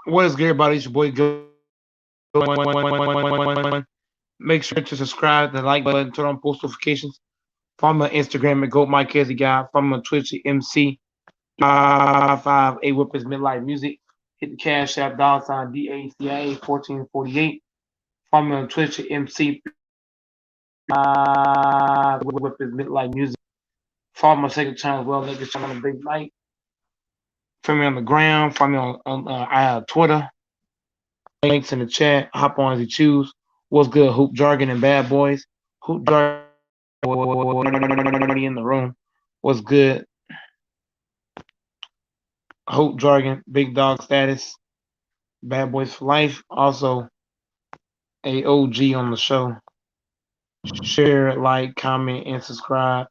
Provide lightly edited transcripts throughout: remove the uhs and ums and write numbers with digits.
What is good, everybody? It's your boy Go. Make sure to subscribe, the like button, turn on post notifications. Follow me on Instagram at Go Mike Casey Guy. Follow me on Twitch at MC 558 Whippers Midlife Music. Hit the Cash App $ DACIA 1448. Follow me on Twitch at MC Whippers Midlife Music. Follow my second channel as well, Niggas Channel on Big Night. Follow me on the ground. Follow me on Twitter. Links in the chat. Hop on as you choose. What's good, Hoop Jargon and Bad Boys? Hoop Jargon in the room. What's good? Hoop Jargon, Big Dog Status, Bad Boys for Life. Also, a OG on the show. Share, like, comment, and subscribe.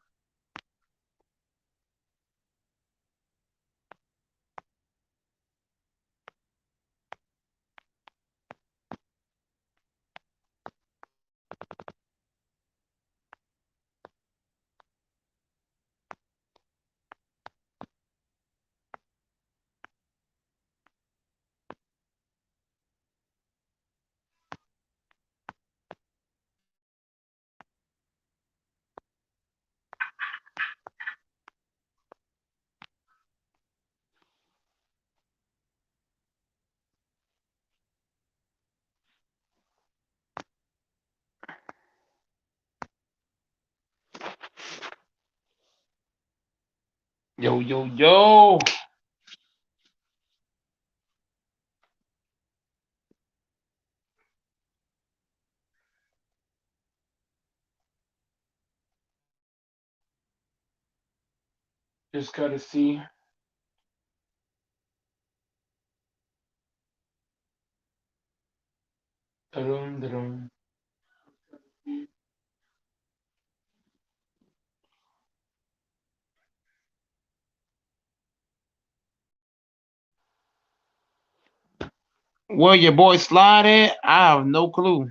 Yo, yo, yo. Just gotta see. Da-dum, da-dum. Where your boy Slide at? I have no clue.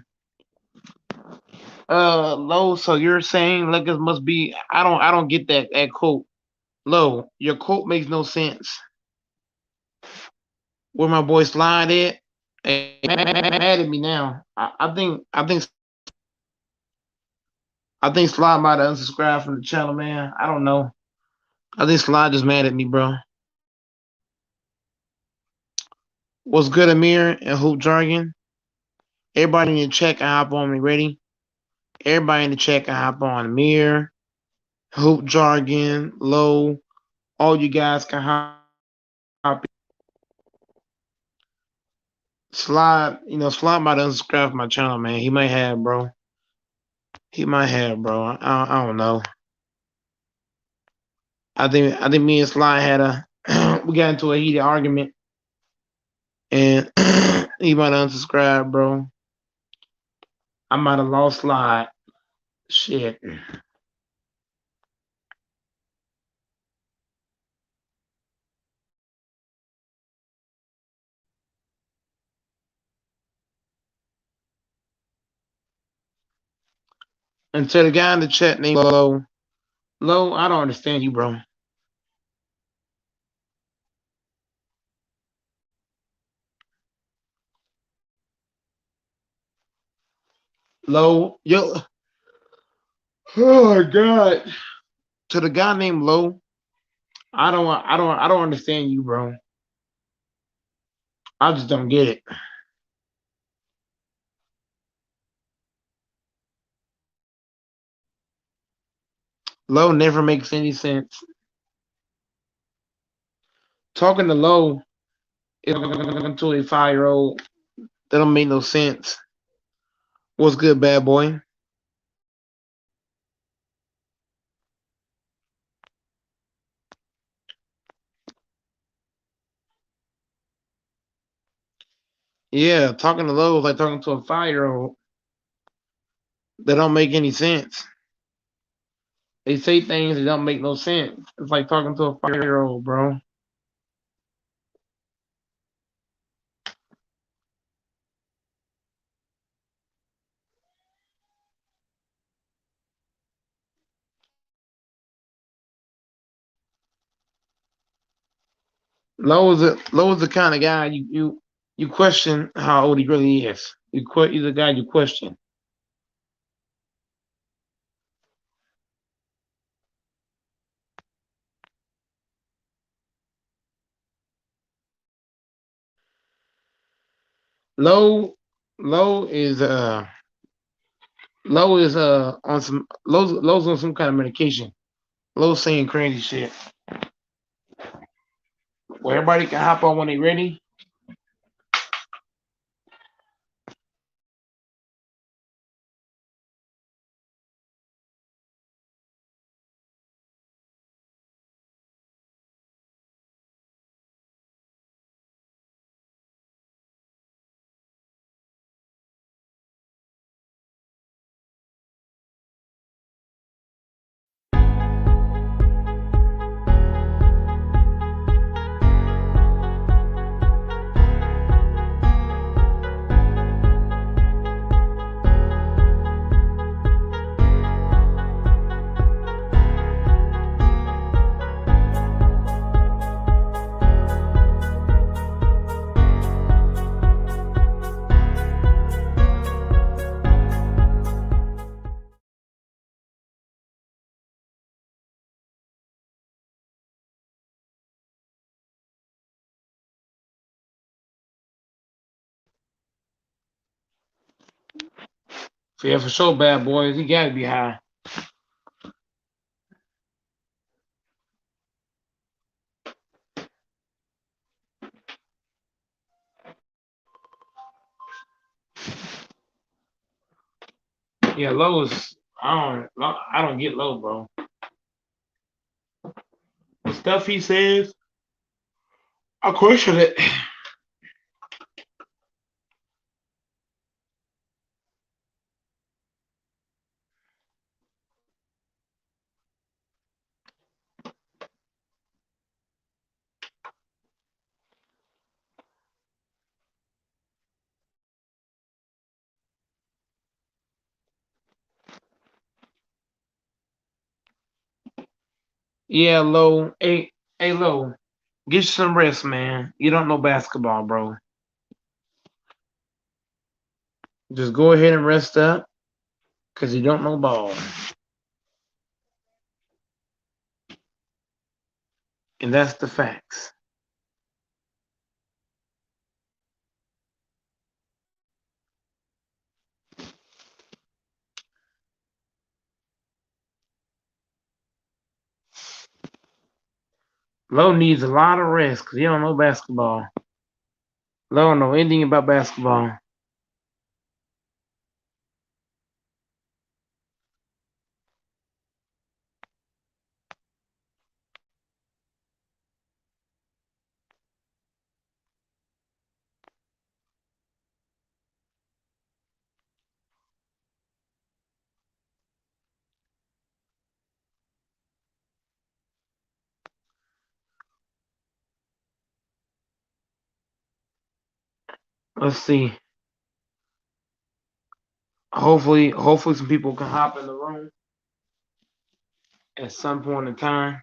Low. So you're saying Lakers must be? I don't get that quote. Low, your quote makes no sense. Where my boy Slide at? Hey, mad at me now. I think Slide might have unsubscribed from the channel, man. I don't know. I think Slide just mad at me, bro. What's good, Amir and Hoop Jargon? Everybody in the chat can hop on me. Ready? Everybody in the chat can hop on. Amir, Hoop Jargon, Low. All you guys can hop. Slide, Slide might unsubscribe from my channel, man. He might have, bro. He might have, bro. I don't know. I think me and Sly had we got into a heated argument, and he might unsubscribe, bro. I might have lost Sly. Shit. And to the guy in the chat named Low, Low, I don't understand you, bro. Low, yo, oh my god. To the guy named Low, I don't understand you, bro. I just don't get it. Low never makes any sense. Talking to Low is talking to a 5-year-old. That don't make no sense. What's good, bad boy? Yeah, talking to Low is like talking to a 5-year-old. That don't make any sense. They say things that don't make no sense. It's like talking to a 5-year-old, bro. Low is the kind of guy you You question how old he really is. He's a guy you question. Low, low is on some Low's on some kind of medication. Low's saying crazy shit. Where everybody can hop on when they ready. Yeah, for sure, bad boys. He gotta be high. Yeah, low is I don't get low, bro. The stuff he says, I question it. Yeah, low. Hey, low. Get you some rest, man. You don't know basketball, bro. Just go ahead and rest up, cause you don't know ball, and that's the facts. Low needs a lot of rest, cause he don't know basketball. Low don't know anything about basketball. Let's see. Hopefully, some people can hop in the room at some point in time.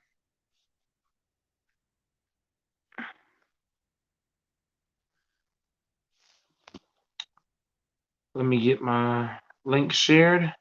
Let me get my link shared.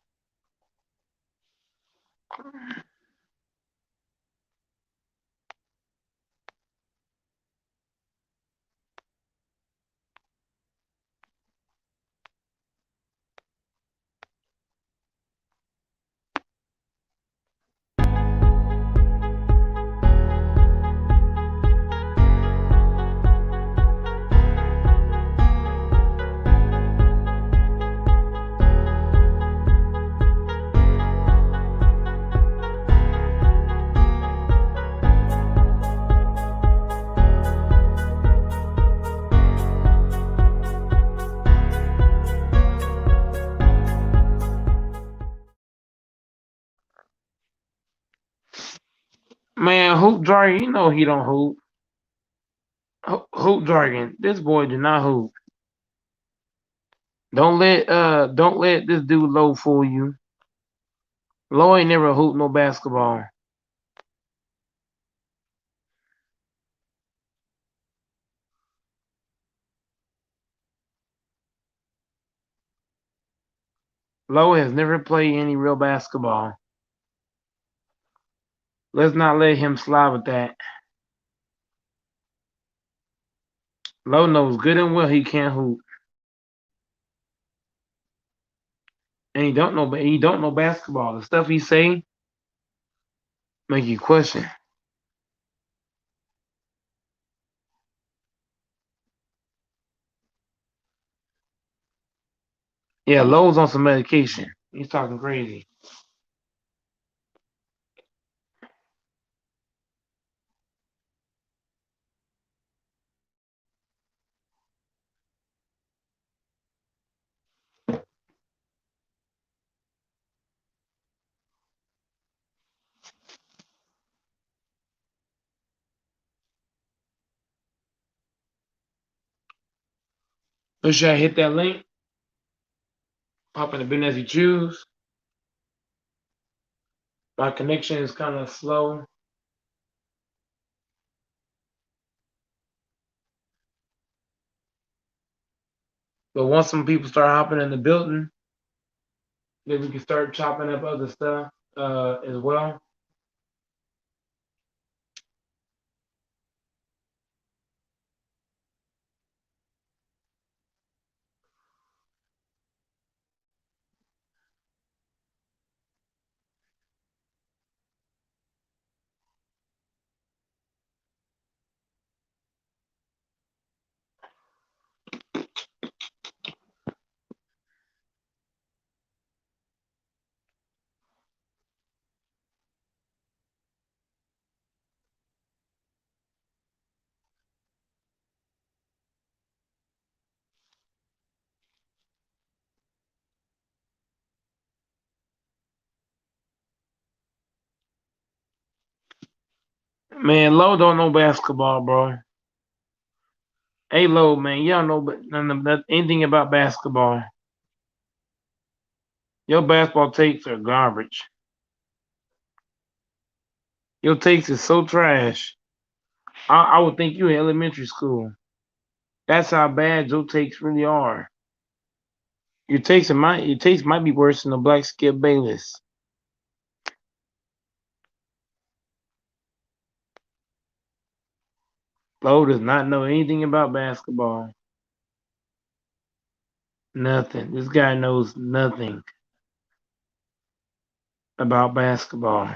Man, hoop jargon, you know he don't hoop. Hoop jargon. This boy do not hoop. Don't let this dude low fool you. Low ain't never hooped no basketball. Lowe has never played any real basketball. Let's not let him slide with that. Lowe knows good and well he can't hoop. And he don't know basketball. The stuff he say make you question. Yeah, Lowe's on some medication. He's talking crazy. Make sure I hit that link. Pop in the business you choose. My connection is kind of slow. But once some people start hopping in the building, then we can start chopping up other stuff as well. Man, Low don't know basketball, bro. Hey, Low, man, you don't know anything about basketball. Your basketball takes are garbage. Your takes is so trash. I would think you in elementary school. That's how bad your takes really are. Your takes might be worse than the Black Skip Bayless. Low does not know anything about basketball. Nothing. This guy knows nothing about basketball.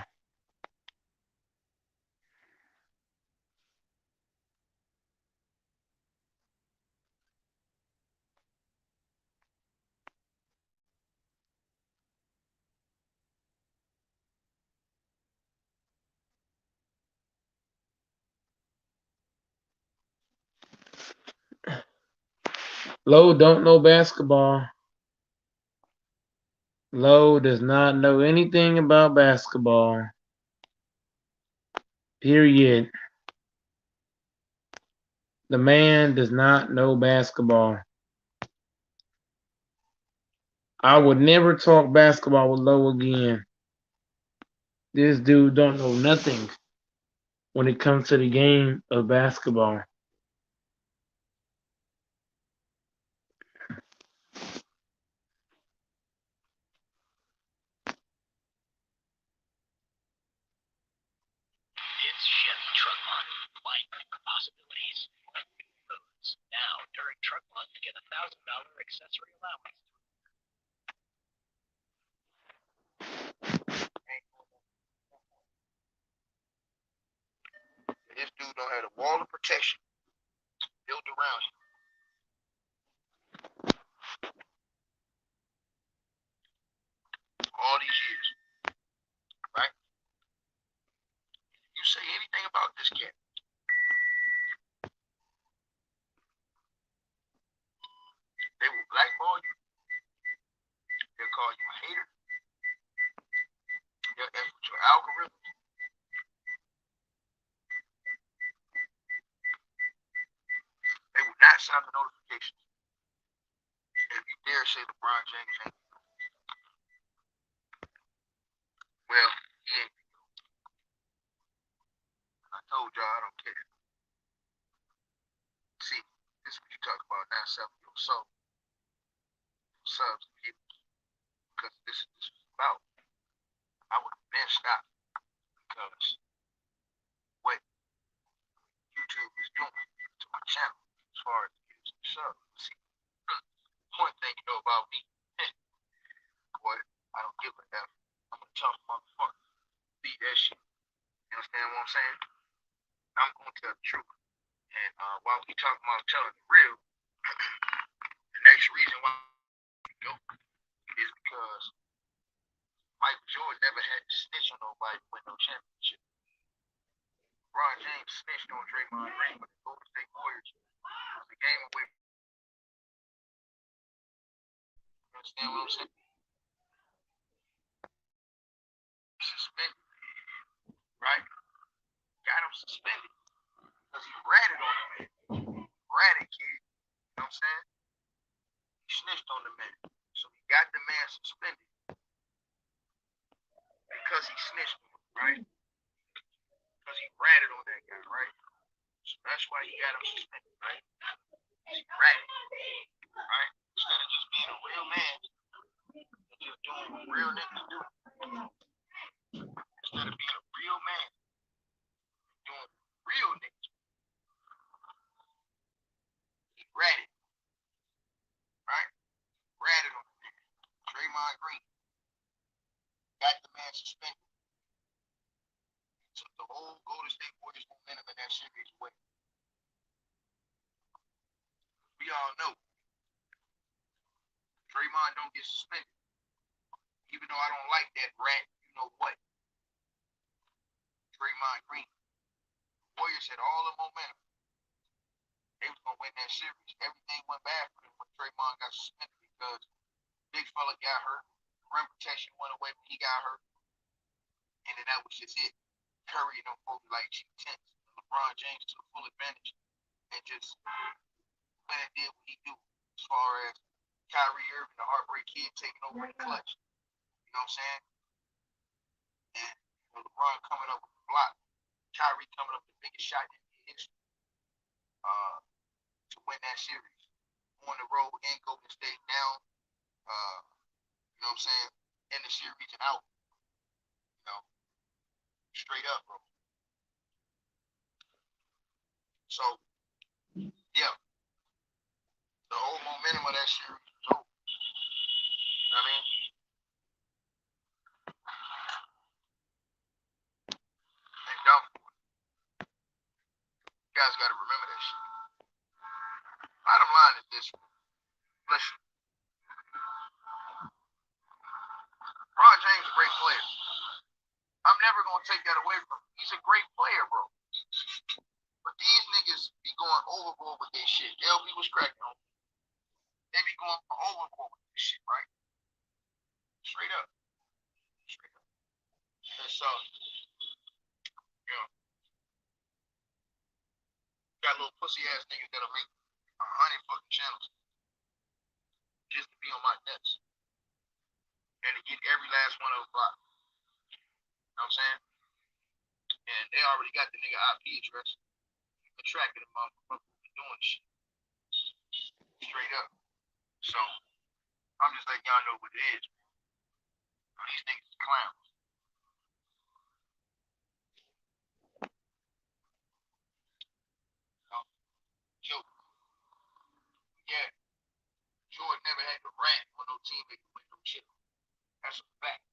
Low don't know basketball. Low does not know anything about basketball. Period. The man does not know basketball. I would never talk basketball with Low again. This dude don't know nothing when it comes to the game of basketball. It's Chevy Truck Month. Find for possibilities. Foods. Now, during Truck Month, get $1,000 accessory allowance. This dude don't have a wall of protection built around him. All these years, right? You say anything about this cat, they will blackball you. They'll call you a hater. They'll F with your algorithm. They will not sign the notifications. If you dare say LeBron James ain't, well, he ain't. I told y'all I don't care. See, this is what you talk about now, selling your soul, subs, because this was about. I would have been stopped because what YouTube is doing to my channel as far as views and subs. See, one thing you know about me, boy, I don't give a F. I'm a tough motherfucker. Beat that shit. You understand what I'm saying? I'm gonna tell the truth. And while we talking about telling the real, the next reason why we go is because Michael Jordan never had to snitch on nobody to win no championship. LeBron James snitched on Draymond Green when the Golden State Warriors was the game away. You understand what I'm saying? Suspended, right? Got him suspended because he ratted on the man. Ratted kid, you know what I'm saying? He snitched on the man. So he got the man suspended because he snitched on him, right? Because he ratted on that guy, right? So that's why he got him suspended, right? He ratted, right? Instead of just being a real man and just doing what real niggas do. Instead of being a real man, doing real niggas, he ratted, right? Ratted on the man. Draymond Green got the man suspended. Took the whole Golden State Warriors momentum in that series away. We all know Draymond don't get suspended. Even though I don't like that rat, you know what? Draymond Green. Warriors had all the momentum. They was gonna win that series. Everything went bad for them when Draymond got suspended because big fella got hurt. Rim protection went away when he got hurt. And then that was just it. Curry and them folks like G10s. LeBron James took full advantage and just went and did what he do as far as Kyrie Irving, the heartbreak kid, taking over the clutch. You know what I'm saying? And LeBron coming up with the block. Kyrie coming up with the biggest shot in history to win that series. On the road in Golden State down, you know what I'm saying, in the series and out. You know, straight up, bro. So, yeah, the whole momentum of that series was over. You know what I mean? And dumb. You guys got to remember that shit. Bottom line is this. Listen, LeBron James is a great player. I'm never going to take that away from him. He's a great player, bro. But these niggas be going overboard with their shit. LB was cracking on. They be going overboard with this shit, right? Straight up. Straight up. And so, you know, got little pussy ass niggas that'll make 100 fucking channels just to be on my nuts. And to get every last one of them blocked. You know what I'm saying? And they already got the nigga IP address. Attracting the motherfucker doing shit. Straight up. So, I'm just letting y'all know what it is. These niggas is clowns. Yo, yeah, Jordan never had to rant on no teammate to win no shit. That's a fact.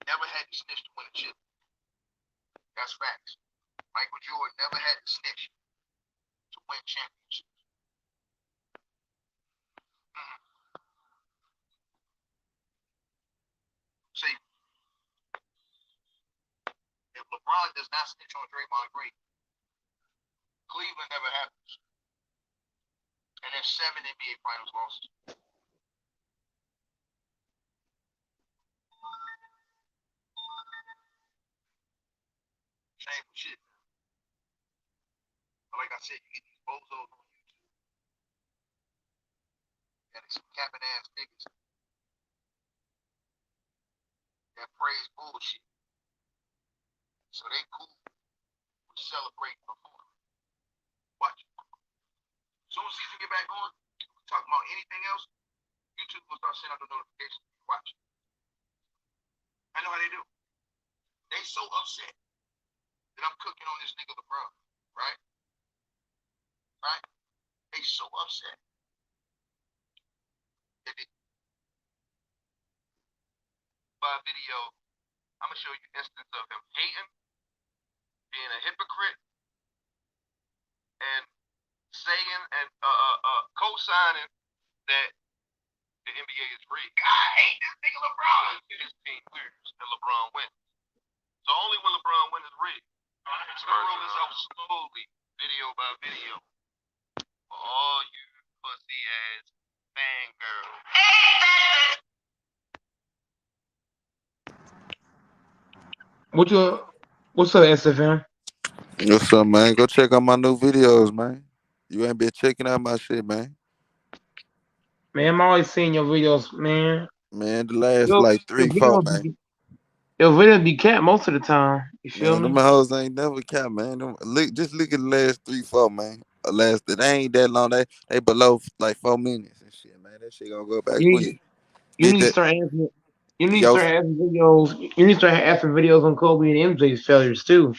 Never had to snitch to win a chip. That's facts. Michael Jordan never had to snitch to win championships. See, if LeBron does not snitch on Draymond Green, Cleveland never happens. And there's 7 NBA Finals losses. Shameful shit. But like I said, you get these bozos on YouTube. And it's some capping ass niggas that praise bullshit. So they cool with celebrating performance. Watch it. they so upset that I'm cooking on this nigga LeBron, right? Right? They so upset that they, by video, I'm gonna show you instance of him hating, being a hypocrite, and saying and co-signing that the NBA is rigged. I hate this nigga LeBron. His team loses and LeBron wins. So only when LeBron wins is rigged. I'm gonna roll this out slowly, video by video, for all you pussy ass fangirls. What's up, SFM? What's up, man? Go check out my new videos, man. You ain't been checking out my shit, man. Man, I'm always seeing your videos, man. Man, the last Your like your 3, 4, videos man. be your videos be cat most of the time. You feel Man, me? them hoes ain't never cap, man. Just look at the last 3, 4, man. They ain't that long. They below like 4 minutes and shit, man. That shit gonna go back You quick. need you Hit need to that. start asking. You need to Yo, start asking videos. You need to start asking videos on Kobe and MJ's failures too,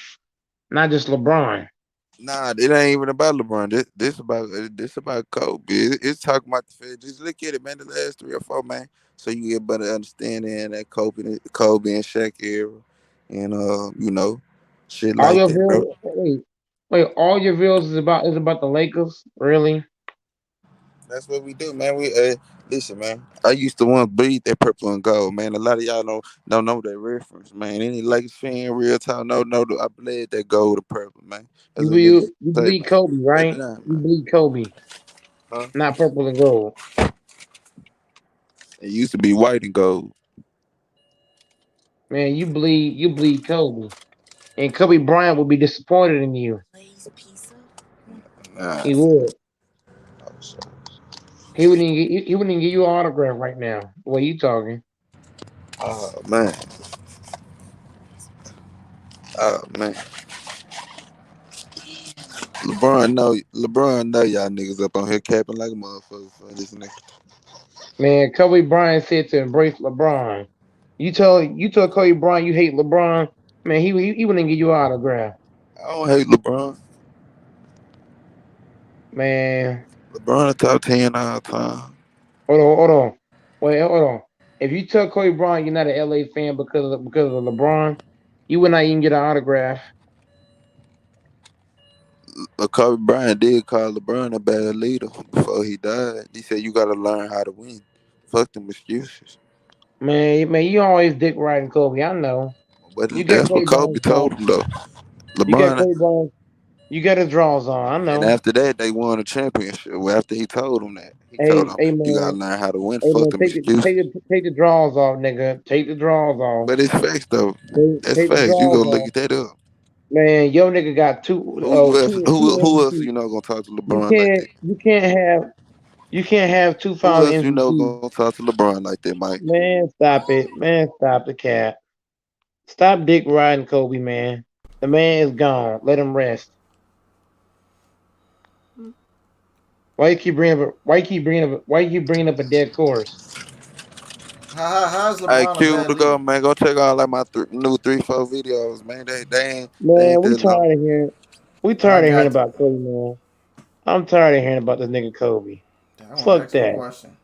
not just LeBron. nah, it ain't even about LeBron. This about Kobe. It's talking about the fact. Just look at it, man. The last 3 or 4, man. So you get better understanding that Kobe and Shaq era, and shit All like your that, bro. videos, wait, all your videos is about the Lakers, really? That's what we do, man. We listen, man. I used to want to bleed that purple and gold, man. A lot of y'all don't know that reference, man. Any Lakers fan, real talk, know I bled that gold to purple, man. That's You what niggas you say, bleed man. Kobe, Break it right? down, You man. bleed Kobe, Huh? not purple and gold. It used to be white and gold. Man, you bleed Kobe, and Kobe Bryant would be disappointed in you. Nah. He would. He wouldn't give you an autograph right now. The way you talking, Oh man. Oh man. LeBron know y'all niggas up on here capping like a motherfucker for this nigga. man. Kobe Bryant said to embrace LeBron. You told Kobe Bryant you hate LeBron. Man, he wouldn't give you an autograph. I don't hate LeBron. Man, LeBron a top 10 all time. hold on. Wait, hold on. If you tell Kobe Bryant you're not an LA fan because of LeBron, you would not even get an autograph. Kobe Bryant did call LeBron a bad leader before he died. He said you gotta learn how to win. Fuck them excuses. Man, you always dick riding Kobe. I know. But You got that's what Kobe Kobe Bryant's told draws. him though. You got LeBron Kobe Bryant. You got his draws on. I and know. after that they won a championship. Well, after he told him that. He told Hey, him hey you gotta man, learn how to win. hey Fuck man, them take the excuses. take the take the draws off, nigga. Take the draws off. But it's facts though. That's Take the facts. You draws go look off. at that up. Man, your nigga got two Who else two who else MVPs. gonna talk to You LeBron like can't that? you can't have you can't have two Who finals else MVP. gonna talk to LeBron like that, Mike? Man, stop it. Man, stop the cat. Stop dick riding Kobe, man. The man is gone. Let him rest. Why you keep bringing up a dead course? How's Hey, LeBron a Q bad to go, leader? man. Go check out like my new 3, 4 videos, man. They Man, ain't that long. we I tired of hearing got you. about Kobe, man. I'm tired of hearing about this nigga Kobe. I want to Fuck ask you a that. question.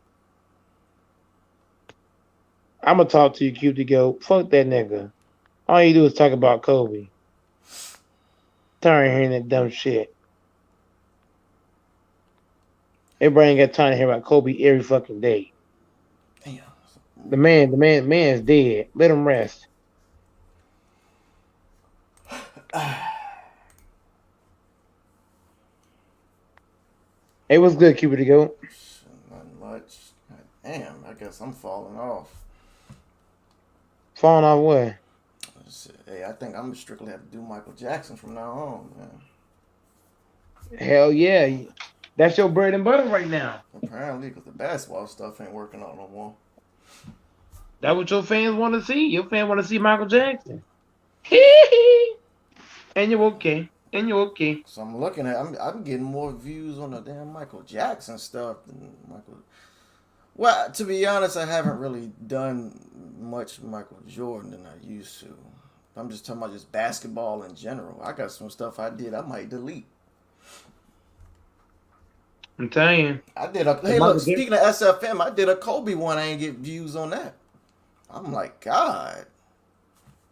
I'ma talk to you, cute to go. Fuck that nigga. All you do is talk about Kobe. Tired of hearing that dumb shit. Everybody ain't got time to hear about Kobe every fucking day. Damn. The man's dead. Let him rest. Hey, what's good, Cupid to go? Nothing much. God damn, I guess I'm falling off. Falling off what? Hey, I think I'm strictly have to do Michael Jackson from now on, man. Hell yeah. That's your bread and butter right now. Apparently, because the basketball stuff ain't working out no more. That's what your fans want to see. Your fans want to see Michael Jackson. And you're okay. And you're okay. So I'm looking at, I'm getting more views on the damn Michael Jackson stuff than Michael. Well, to be honest, I haven't really done much Michael Jordan than I used to. I'm just talking about just basketball in general. I got some stuff I did I might delete. I'm telling you, I did a the hey look, Michael Jackson, speaking of SFM, I did a Kobe one. I ain't get views on that. I'm like, God.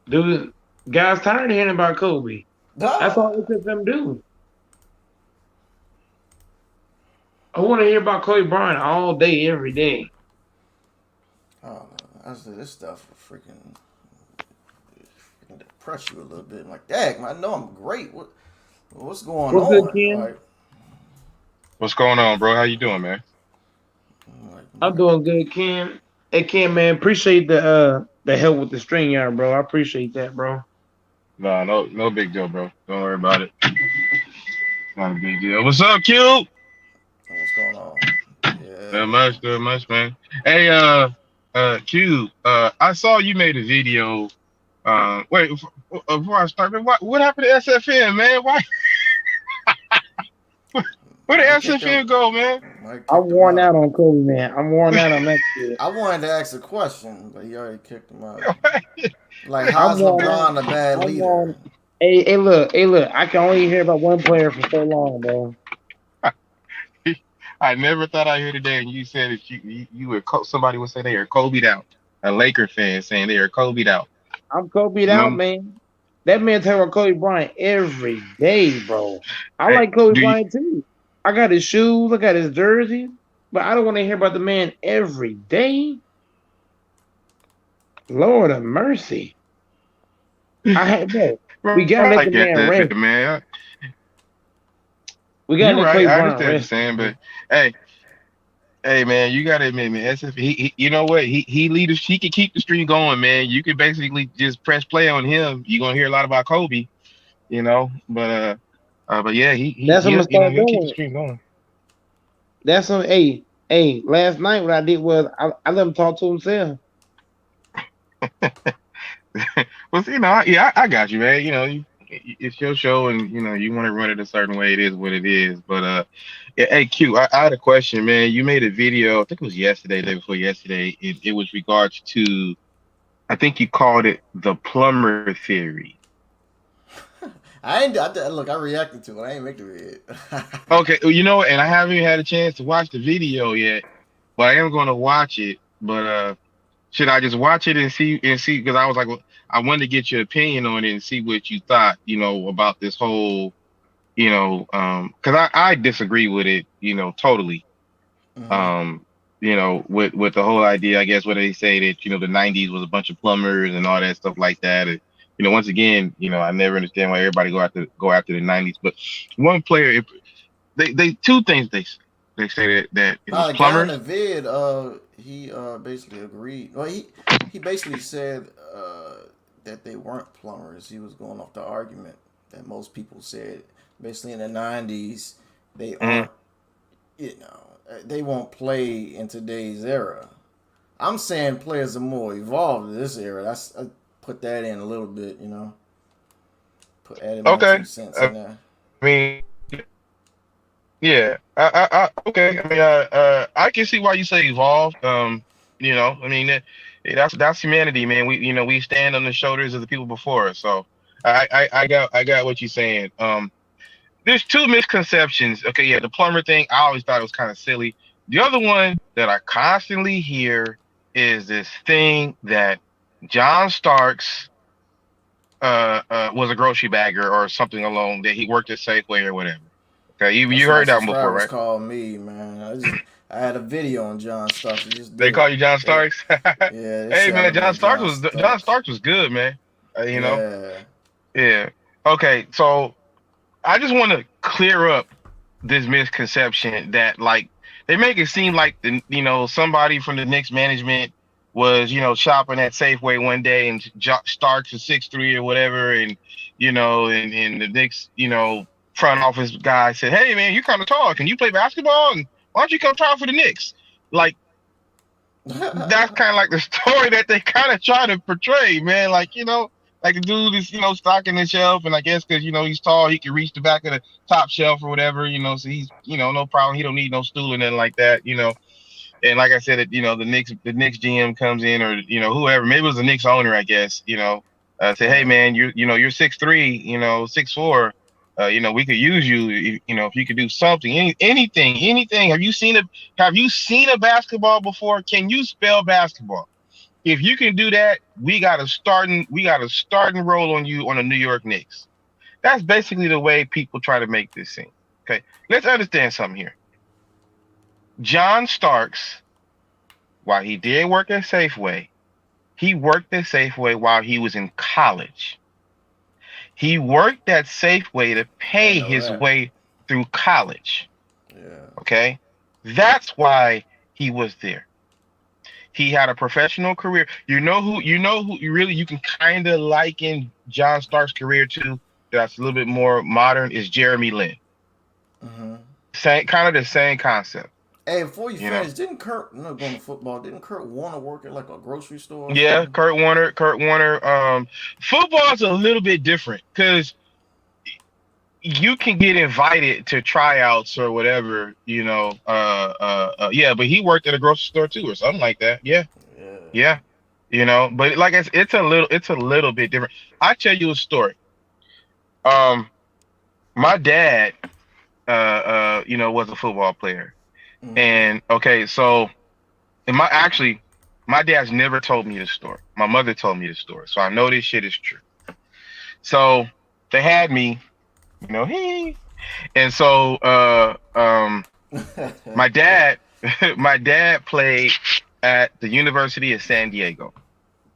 dude, guys tired of hearing about Kobe. That's God. all them do. I want to hear about Kobe Bryant all day, every day. Oh, I said this stuff will freaking depress you a little bit. I'm like, dang, I know I'm great. What's going What's good, on? Ken? Like, What's going on, bro? How you doing, man? I'm like, I'm doing good, Ken. Hey, Ken, man, appreciate the help with the string yard, bro. I appreciate that, bro. No big deal, bro. Don't worry about it. Not a big deal. What's up, Q? what's going on? Yeah, man. Not much, man. Hey, Q. I saw you made a video. Wait, before I start, man, what happened to SFN, man? Why? Where did Mike kicked him. SFN go, man? Mike I'm kicked him worn out. out on Kobe, man. I'm worn out on that shit. I wanted to ask a question, but he already kicked him out. Like, I'm how's worn out. LeBron a bad I'm leader? worn. Hey, look. I can only hear about one player for so long, bro. I never thought I'd hear today, and you said that you were somebody would say they are Kobe'd out. A Laker fan saying they are Kobe'd out. I'm Kobe'd out, No, man. That man talking about Kobe Bryant every day, bro. I hey, like Kobe do you? Bryant too. I got his shoes, I got his jersey, but I don't want to hear about the man every day. Lord of mercy. I had bro. We Right, gotta let the like man rest. man. We gotta You're let right. Kobe I Bryant understand what you're rest. saying, but hey, man, you gotta admit, man, SF, you know what? He can keep the streak going, man. You can basically just press play on him. You're gonna hear a lot about Kobe, you know. But yeah, That's what I'm gonna start he'll keep the doing. streak going. That's some hey. Last night what I did was I let him talk to himself. Well, see, yeah, I got you, man. You know, it's your show, and you know, you want to run it a certain way. It is what it is. But yeah, hey, Q, I had a question, man. You made a video. I think it was yesterday, day before yesterday. It was regards to, I think you called it the plumber theory. I ain't. Look, I reacted to it. I ain't make the vid. Okay, well, you know, and I haven't even had a chance to watch the video yet, but I am going to watch it. But should I just watch it and see? Because I was like, well, I wanted to get your opinion on it and see what you thought, you know, about this whole, you know, because I disagree with it, you know, totally. hmm Um, you know, with the whole idea, I guess, where they say that, you know, the '90s was a bunch of plumbers and all that stuff like that. And, you know, once again, you know, I never understand why everybody go after the '90s. But one player, if they two things they say that it was Nah, the guy in plumbers. the vid, he basically agreed. Well, he basically said that they weren't plumbers. He was going off the argument that most people said. Basically, in the '90s, they Mhm. aren't. They won't play in today's era. I'm saying players are more evolved in this era. I put that in a little bit. Added my Okay, 2 cents in I there. mean, yeah, okay. I mean, I can see why you say evolved. You know, I mean, that's humanity, man. We stand on the shoulders of the people before us. So I got what you're saying. There's two misconceptions. Okay, yeah, the plumber thing, I always thought it was kind of silly. The other one that I constantly hear is this thing that John Starks was a grocery bagger or something along that he worked at Safeway or whatever. Okay, you That's what my heard that one before, subscribers right? call me, man. I had a video on John Starks. I just They did call it. you John They Starks. Yeah, they Hey said I man, look like John John Starks. Starks was good, man. You know, Yeah. yeah. Okay, so I just want to clear up this misconception that like they make it seem like somebody from the Knicks management was shopping at Safeway one day and Starks was 6'3" or whatever, and and the Knicks front office guy said, "Hey man, you kind of tall. Can you play basketball? And why don't you come try out for the Knicks?" Like that's kind of like the story that they kind of try to portray, man. Like like the dude is stocking the shelf, and I guess because he's tall, he can reach the back of the top shelf or whatever. So he's no problem. He don't need no stool or nothing like that. And like I said, the Knicks GM comes in, or whoever, maybe it was the Knicks owner, I guess. Say, hey man, you're 6'3", 6'4". We could use you. If you could do something, anything. Have you seen a basketball before? Can you spell basketball? If you can do that, we got a starting role on you on the New York Knicks. That's basically the way people try to make this seem. Okay, let's understand something here. John Starks, while he did work at Safeway, he worked at Safeway while he was in college. He worked at Safeway to pay his way through college. Yeah. Okay, that's why he was there. He had a professional career. You know who you can kind of liken John Stark's career to, that's a little bit more modern, is Jeremy Lin. Mm-hmm. Kind of the same concept. Hey, before you finish, didn't Kurt, I'm not going to football, didn't Kurt Warner work at like a grocery store? Yeah, Kurt Warner. Football is a little bit different because you can get invited to tryouts or whatever, yeah, but he worked at a grocery store too or something like that. Yeah. But like it's a little bit different. I'll tell you a story. My dad was a football player. Mm-hmm. And okay, so my dad's never told me this story. My mother told me this story, so I know this shit is true. So they had me, and so my dad played at the University of San Diego.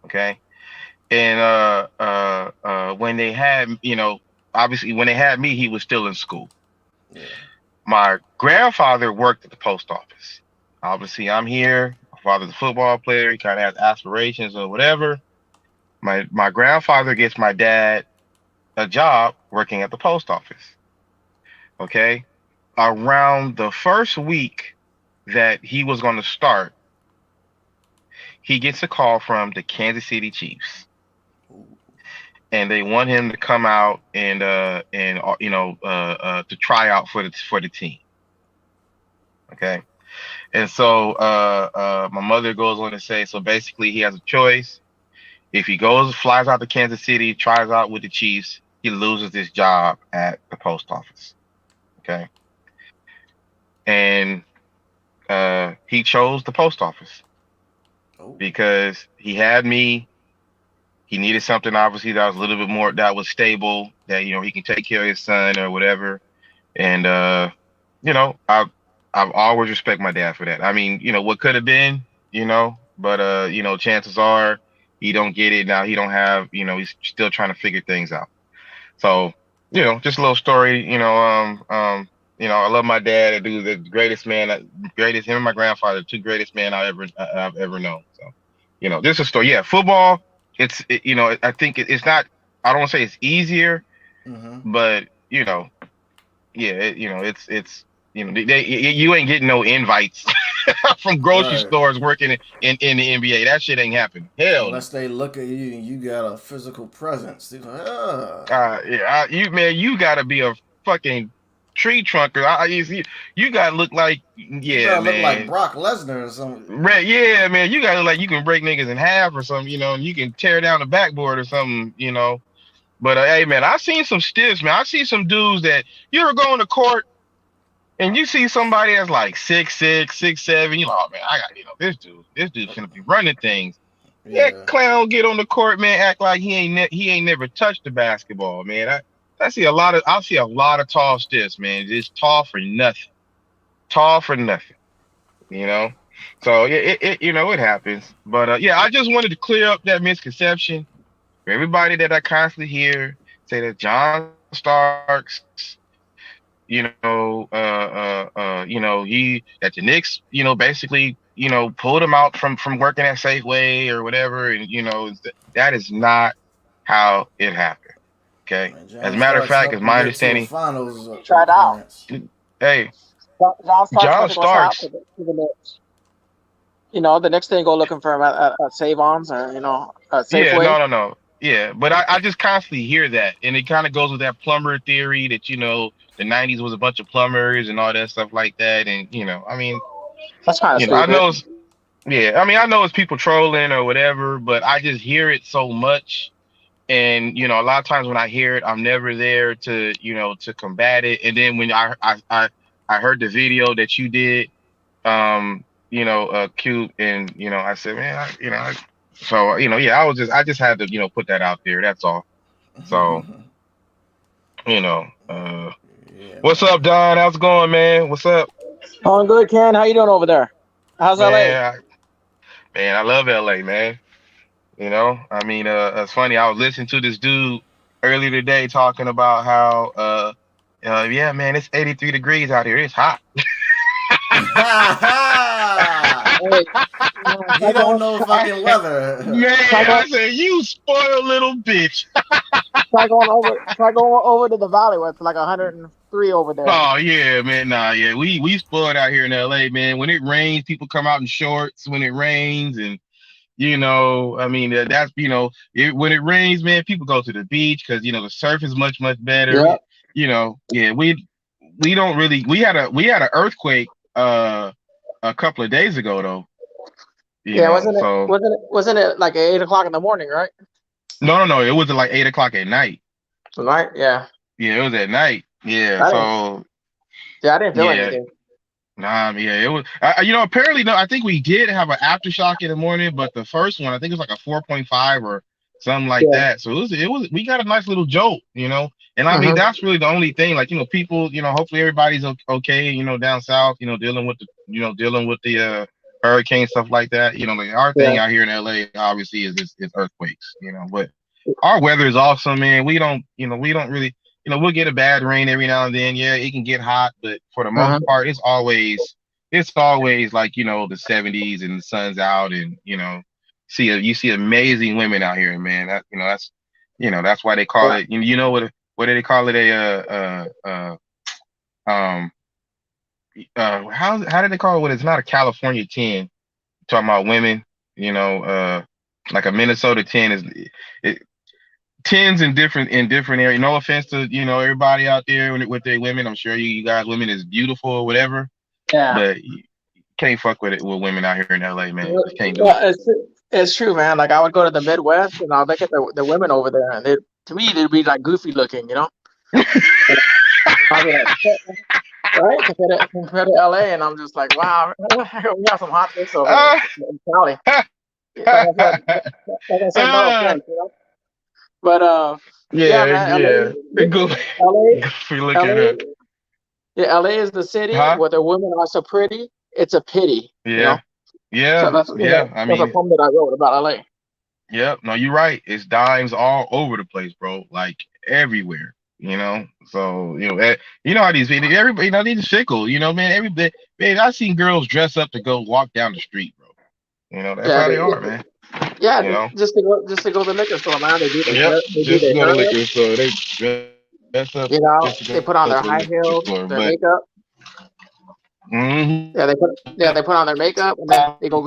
Okay, and when they had, obviously when they had me, he was still in school. Yeah. My grandfather worked at the post office. Obviously, I'm here. My father's a football player. He kind of has aspirations or whatever. My grandfather gets my dad a job working at the post office. Okay? Around the first week that he was going to start, he gets a call from the Kansas City Chiefs. And they want him to come out and to try out for the team. Okay, and so my mother goes on to say, so basically he has a choice. If he flies out to Kansas City, tries out with the Chiefs, he loses his job at the post office. Okay, and he chose the post office because he had me. He needed something, obviously, that was a little bit more, that was stable, that, he can take care of his son or whatever. And, I've always respect my dad for that. I mean, what could have been, but, chances are he don't get it now. He don't have, he's still trying to figure things out. So, just a little story, I love my dad. I do the greatest man, him and my grandfather, the two greatest men I've ever known. So, this is a story. Yeah, football. I think it's not, I don't want to say it's easier, but you ain't getting no invites from grocery stores working in the NBA. That shit ain't happening. Hell, unless they look at you and you got a physical presence. They're like, you gotta be a fucking tree trunker. You gotta look like, you gotta look like Brock Lesnar or something. Right, yeah, man. You gotta look like you can break niggas in half or something, and you can tear down the backboard or something, But hey, man, I've seen some stiffs, man. I see some dudes that you ever go on the court and you see somebody that's like 6'6", 6'7". You like, oh man, I got this dude's gonna be running things. Yeah, clown get on the court, man, act like he ain't never touched the basketball, man. I see a lot of tall stiffs, man. Just tall for nothing. So it happens. But I just wanted to clear up that misconception for everybody that I constantly hear say that John Starks, that the Knicks, basically, pulled him out from working at Safeway or whatever, and that is not how it happened. Okay. As a matter of fact, it's my understanding. Tried out. Hey, John Starks. To the Knicks. The next thing go looking for him at Save-Ons or Safeway. Yeah, no. Yeah, but I just constantly hear that, and it kind of goes with that plumber theory that the '90s was a bunch of plumbers and all that stuff like that, and I mean, that's kind of I know. I know it's people trolling or whatever, but I just hear it so much And a lot of times when I hear it, I'm never there to combat it. And then when I heard the video that you did, Cube, and I said, man, so yeah, I just had to put that out there. That's all. So Yeah, what's up, man. Don? How's it going, man? What's up, Going good, Ken. How you doing over there? How's LA? man, I love LA, man. I mean, it's funny. I was listening to this dude earlier today talking about how, yeah, man, it's 83 degrees out here. It's hot. Hey, He don't know fucking weather. Man, I said, you spoiled little bitch. try going over to the valley where it's like 103 over there. Oh yeah, man. Nah, yeah. We spoiled out here in LA, man. When it rains, people come out in shorts when it rains, and I mean that's when it rains, man, people go to the beach because the surf is much better. Yeah. Yeah, we don't really we had an earthquake a couple of days ago though. Wasn't it like 8 o'clock in the morning, right? No, it was like 8 o'clock at night. Tonight, yeah. Yeah, it was at night. Yeah, I didn't feel anything. Nah, yeah, it was. Apparently, no. I think we did have an aftershock in the morning, but the first one, I think it was like a 4.5 or something like that. So it was. We got a nice little jolt, And I mean, that's really the only thing. Like, people, hopefully everybody's okay. Down south, dealing with the hurricane stuff like that. Like our thing out here in LA, obviously, is earthquakes. But our weather is awesome, man. We don't really. We'll get a bad rain every now and then. Yeah, it can get hot, but for the most part, it's always like, the 70s and the sun's out, and you see amazing women out here, man. That's why they call it. What do they call it? How did they call it? What it's not a California 10. Talking about women, like a Minnesota 10 is. 10s in different areas. No offense to everybody out there with their women. I'm sure you guys women is beautiful or whatever. Yeah. But you can't fuck with women out here in LA, man. You can't do it. It's true, man. Like I would go to the Midwest and I'll look at the women over there, and to me they'd be like goofy looking, I'll be like, right? Compared to LA, and I'm just like, wow, we got some hot chicks over here in Cali. Like I said, no offense, But man, LA is the city where the women are so pretty. It's a pity. Yeah. So that's I mean, that's a poem that I wrote about LA. Yep. No, you're right. It's dimes all over the place, bro. Like everywhere. So how these people, everybody, they just fickle. Man, everybody. Man, I've seen girls dress up to go walk down the street, bro. That's how they are, man. Yeah, just to go to the liquor store, man. They do the just to go to the liquor store. They dress up. They put on their high heels, their makeup. Mm-hmm. Yeah, they put on their makeup, and then they go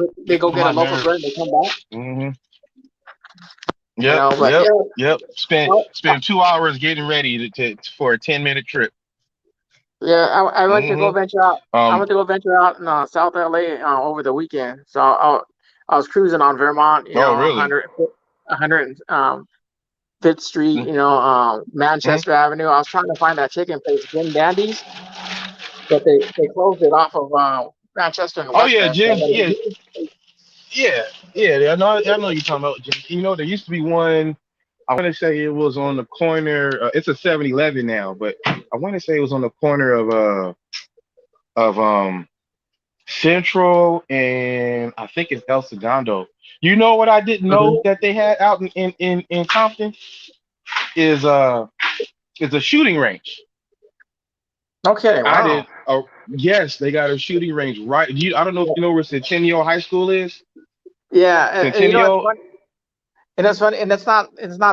get a local drink. They come back. Mm-hmm. Yep. Spend 2 hours getting ready for a 10-minute trip. Yeah, I went to go venture out. I went to go venture out in South LA over the weekend. So I was cruising on Vermont, really? 100 5th Street, Manchester Avenue. I was trying to find that chicken place, Jim Dandy's, but they closed it off of Manchester and West End. Jim. Yeah. I know you're talking about Jim. There used to be one. I want to say it was on the corner. It's a 7-Eleven now, but I want to say it was on the corner of Central and I think it's El Segundo. You know what I didn't know that they had out in Compton is a shooting range. Okay, wow. Yes, they got a shooting range right. I don't know if you know where Centennial High School is. Yeah, Centennial. And that's funny, and it's not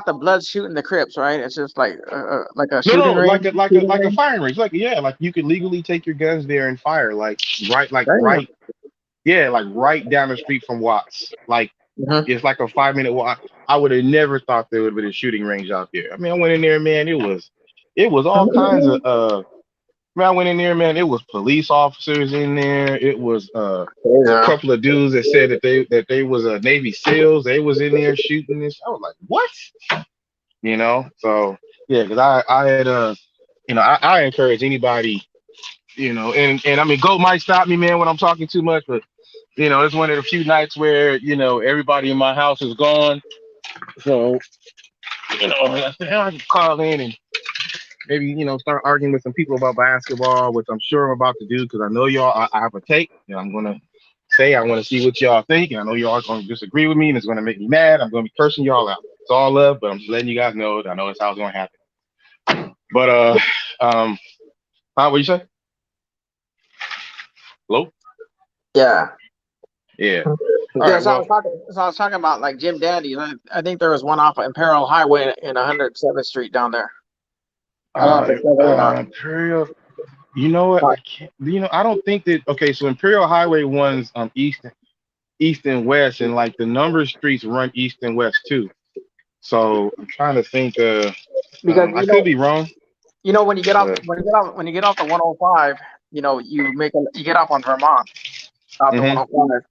the blood shooting the Crips, right? It's just like a shooting range. like a firing range. Like you could legally take your guns there and fire, right down the street from Watts. It's like a 5-minute walk. I would have never thought there would have been a shooting range out there. I mean, I went in there, man. It was all kinds of I went in there, man. It was police officers in there. It was a couple of dudes that said that they was Navy SEALs. They was in there shooting this. I was like, what? You know, so yeah, because I had I encourage anybody, and I mean, Goat might stop me, man, when I'm talking too much, but it's one of the few nights where everybody in my house is gone, so I said, "Hell, I can call in and maybe start arguing with some people about basketball, which I'm sure I'm about to do because I know y'all. I have a take, and I'm gonna say I want to see what y'all think, and I know y'all are gonna disagree with me, and it's gonna make me mad. I'm gonna be cursing y'all out. It's all love, but I'm just letting you guys know that I know that's how it's gonna happen. But what you say? Hello? Yeah. Yeah. All Yeah, right. so Well, I was talking about like Jim Dandy. I think there was one off of Imperial Highway in 107th Street down there. I don't know if it's still there or not. Imperial. You know what? I can't. I don't think that. Okay, so Imperial Highway runs east and west, and like the number of streets run east and west too. So I'm trying to think. Because I could be wrong. when you get off But, when you get off the 105, you get off on Vermont off the 105,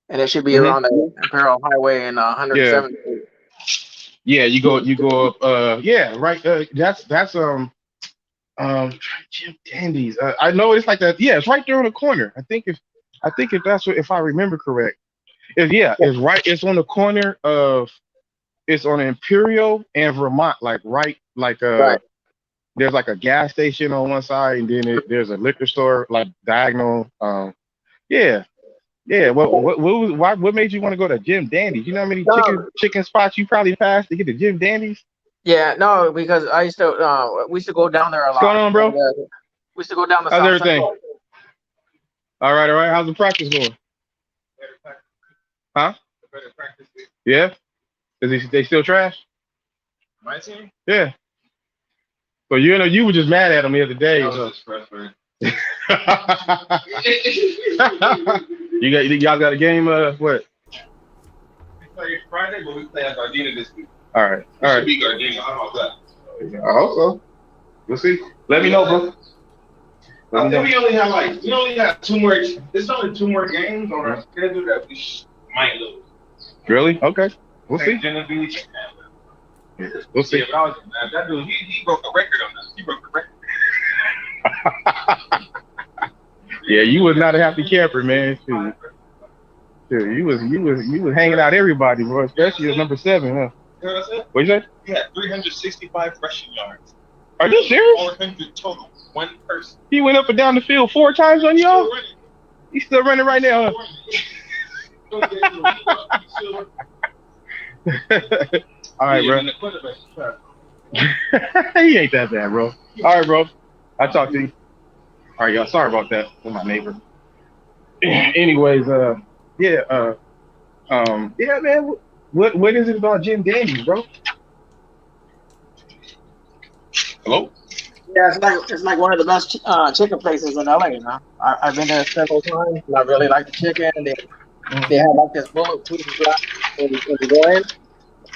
and it should be around the Imperial Highway in 107th Street. Yeah, you go up. Yeah, right. That's Jim Dandy's. I know it's like that. Yeah, it's right there on the corner. I think if that's what, if I remember correct. It's right. It's on the corner of. It's on Imperial and Vermont, like right. There's like a gas station on one side, and then there's a liquor store like diagonal. Yeah. What made you want to go to Jim Dandy's? You know how many chicken spots you probably passed to get to Jim Dandy's? Yeah, no, because we used to go down there a lot. What's going on, bro? We used to go down the How's South everything? Central. All right. How's the practice going? Huh? Yeah. They still trash? My team? Yeah. So you were just mad at them the other day. Y'all got a game? What? We play Friday, but we play at Gardena this week. All right. Should be Gardena. How about that? I hope so. We'll see. Let me know, bro. I think we only have 2 more. There's only 2 more games on our schedule that we might lose. Really? Okay. We'll see. We'll see. That dude, he broke a record on us. He broke a record. Yeah, you was not a happy camper, man. Shoot, you was hanging out everybody, bro. Especially at number 7, huh? You know what I said? What you say? He had 365 rushing yards. Are you serious? 400 total. One person. He went up and down the field 4 times on y'all? He's still running right now, huh? All right, bro. He ain't that bad, bro. All right, bro. I'll talk to you. All right, y'all. Sorry about that with my neighbor. Anyways, man. What is it about Jim Dandy, bro? Hello? Yeah, it's like one of the best chicken places in LA. I've been there several times, and I really like the chicken. They have like this bulletproof glass when you go in.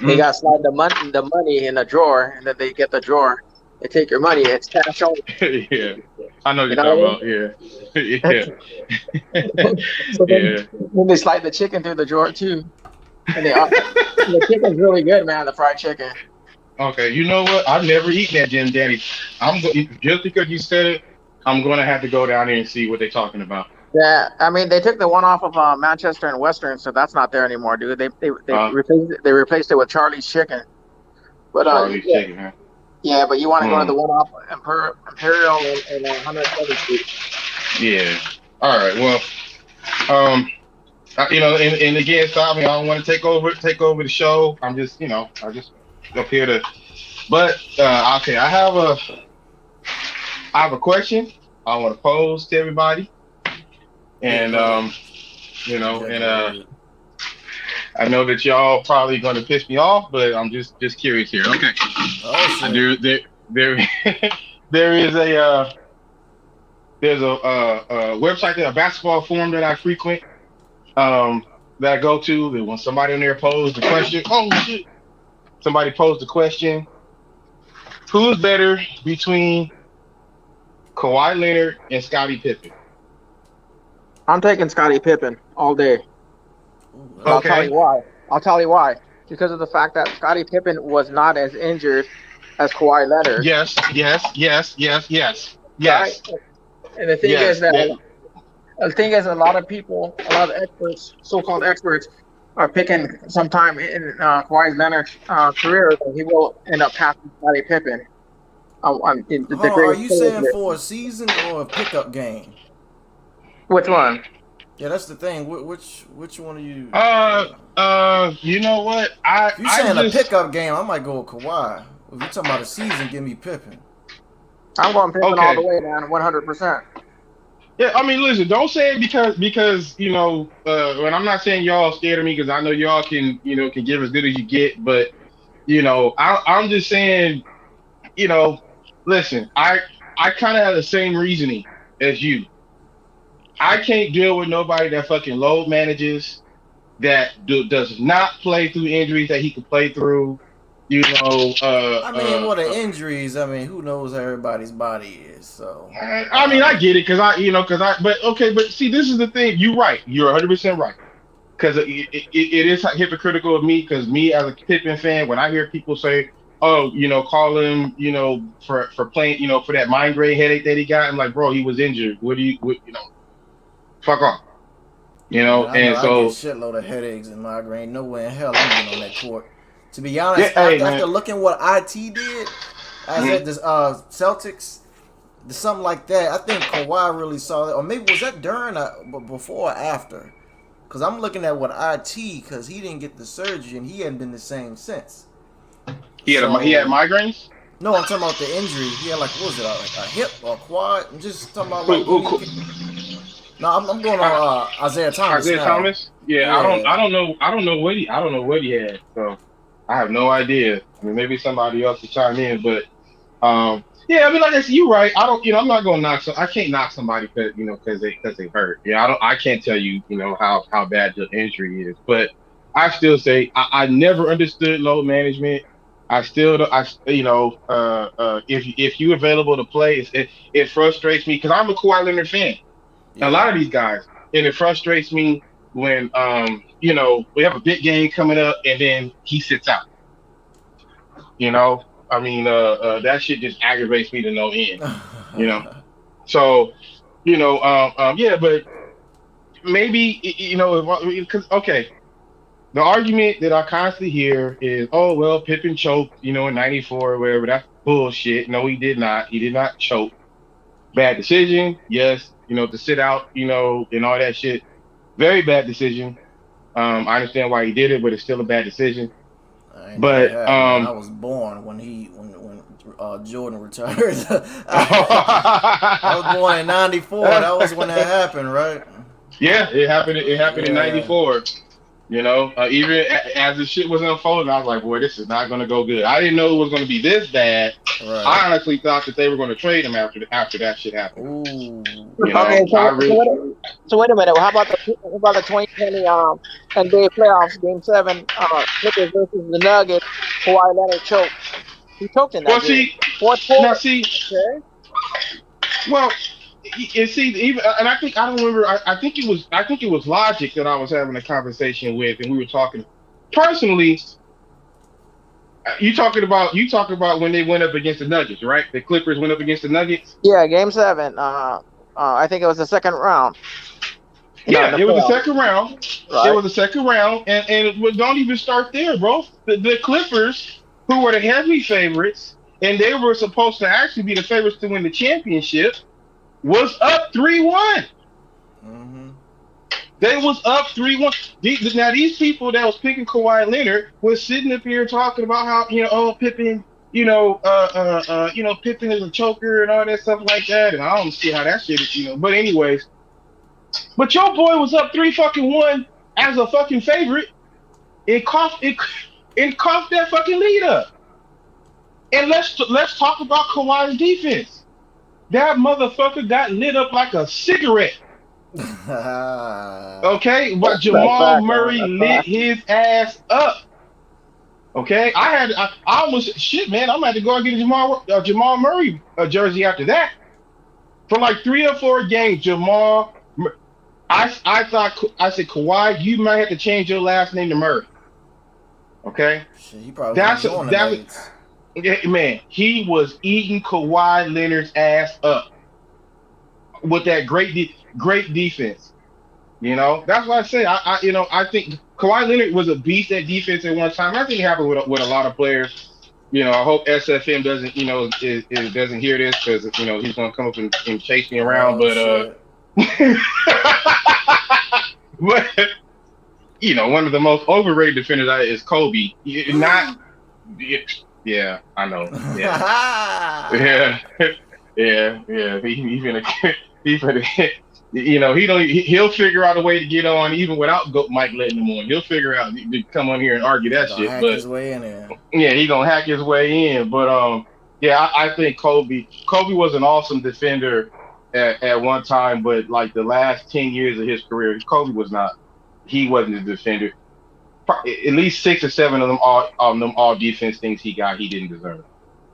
They got slide the money in a drawer, and then they get the drawer. They take your money. It's cash only. Yeah, I know what you're talking about. Yeah. So then they slide the chicken through the drawer too. And the chicken's really good, man. The fried chicken. Okay, you know what? I've never eaten at Jim Dandy's. Just because you said it, I'm gonna have to go down there and see what they're talking about. Yeah, I mean they took the one off of Manchester and Western, so that's not there anymore, dude. They replaced it with Charlie's Chicken. But Charlie's Chicken, huh? Yeah, but you want to go to the one off Imperial and 107th Street. Yeah. All right. Well, and again, Tommy, I don't want to take over the show. I'm just, I just up here to. But okay, I have a question I want to pose to everybody, and I know that y'all probably going to piss me off, but I'm just curious here. Okay. Oh, there is a website a basketball forum that I frequent that I go to. That when somebody on there posed the question, somebody posed the question: who's better between Kawhi Leonard and Scottie Pippen? I'm taking Scottie Pippen all day. Okay. I'll tell you why. because of the fact that Scottie Pippen was not as injured as Kawhi Leonard. Yes. Right? And the thing is that a lot of people, a lot of experts, so-called experts, are picking sometime in Kawhi Leonard's career that he will end up passing Scottie Pippen. In the Are you greatest saying player. for a season or a pickup game? Which one? Yeah, that's the thing. Which one are you? You know what? If you're saying a pickup game, I might go with Kawhi. If you're talking about a season, give me Pippen. I'm going Pippen all the way, man, 100%. Yeah, I mean, listen, don't say it because you know, when I'm not saying y'all scared of me because I know y'all can give as good as you get, but you know, I'm just saying, you know, listen, I kind of have the same reasoning as you. I can't deal with nobody that fucking load manages, that does not play through injuries that he could play through. You know, I mean, what the injuries? I mean, who knows how everybody's body is? So I mean, I get it but see, this is the thing. You're right. You're 100% right. Because it is hypocritical of me. Because me as a Pippen fan, when I hear people say, "Oh, you know, call him, you know, for playing, you know, for that migraine headache that he got," I'm like, bro, he was injured. You know, fuck off. You know, I and so I get shitload of headaches and migraine. Nowhere in hell I'm getting on that court. To be honest, after looking what IT did, I said this Celtics, something like that. I think Kawhi really saw that, or maybe was that during, before or after? Because I'm looking at what IT, because he didn't get the surgery and he hadn't been the same since. He had migraines. No, I'm talking about the injury. He had what was it, a hip or a quad? I'm just talking about No, I'm going on Isaiah Thomas. Isaiah Thomas? Yeah, I don't know what he had. So I have no idea. I mean, maybe somebody else will chime in, but yeah, I mean, like I said, you're right. I'm not gonna I can't knock somebody because they hurt. Yeah, I can't tell you, how bad the injury is, but I still say I never understood load management. If you available to play, it frustrates me because I'm a Kawhi Leonard fan. Yeah. A lot of these guys, and it frustrates me when we have a big game coming up and then he sits out. I mean, that shit just aggravates me to no end. So, yeah, but maybe because the argument that I constantly hear is, oh well, Pippen choked, in '94 or whatever. That's bullshit. No, he did not. He did not choke. Bad decision, yes. To sit out, and all that shit. Very bad decision. I understand why he did it, but it's still a bad decision. But I was born when Jordan retired. I was born in '94. That was when that happened, right? Yeah, it happened. It happened in '94. Even as the shit was unfolding, I was like, boy, this is not going to go good. I didn't know it was going to be this bad. Right. I honestly thought that they were going to trade him after that shit happened. So wait a minute. How about the 2020 NBA playoffs, Game 7, Clippers versus the Nuggets? Kawhi Leonard choked. He choked in that game. Well, and see, even, and I think I don't remember. I think it was Logic that I was having a conversation with, and we were talking personally. You talking about when they went up against the Nuggets, right? The Clippers went up against the Nuggets. Yeah, Game 7. I think it was the second round. Yeah, it was the second round. Right. It was the second round, and don't even start there, bro. The Clippers, who were the heavy favorites, and they were supposed to actually be the favorites to win the championship, was up 3-1. Mm-hmm. They was up 3-1. Now these people that was picking Kawhi Leonard was sitting up here talking about how Pippen, Pippen is a choker and all that stuff like that, and I don't see how that shit is, But anyways, but your boy was up 3-1 as a fucking favorite. It coughed that fucking lead up. And let's talk about Kawhi's defense. That motherfucker got lit up like a cigarette. Okay, but Jamal Murray lit his ass up. Okay, I almost shit, man. I'm gonna have to go and get a Jamal Murray jersey after that. For like 3 or 4 games, I said, Kawhi, you might have to change your last name to Murray. Okay, Shit, he probably that's wasn't doing the that Nuggets. man. He was eating Kawhi Leonard's ass up with that great defense. That's why I say I think Kawhi Leonard was a beast at defense at one time. I think it happened with a lot of players. I hope SFM doesn't doesn't hear this because he's gonna come up and chase me around. Oh, But shit. but one of the most overrated defenders is Kobe. Not yeah, I know. Yeah. Yeah. He'll figure out a way to get on even without Mike letting him on. He'll figure out to come on here and argue that shit. Hack But his way in there. yeah, he's gonna hack his way in. But yeah, I think Kobe was an awesome defender at one time, but like the last 10 years of his career, Kobe was not. He wasn't a defender. At least 6 or 7 of them all defense things he got, he didn't deserve.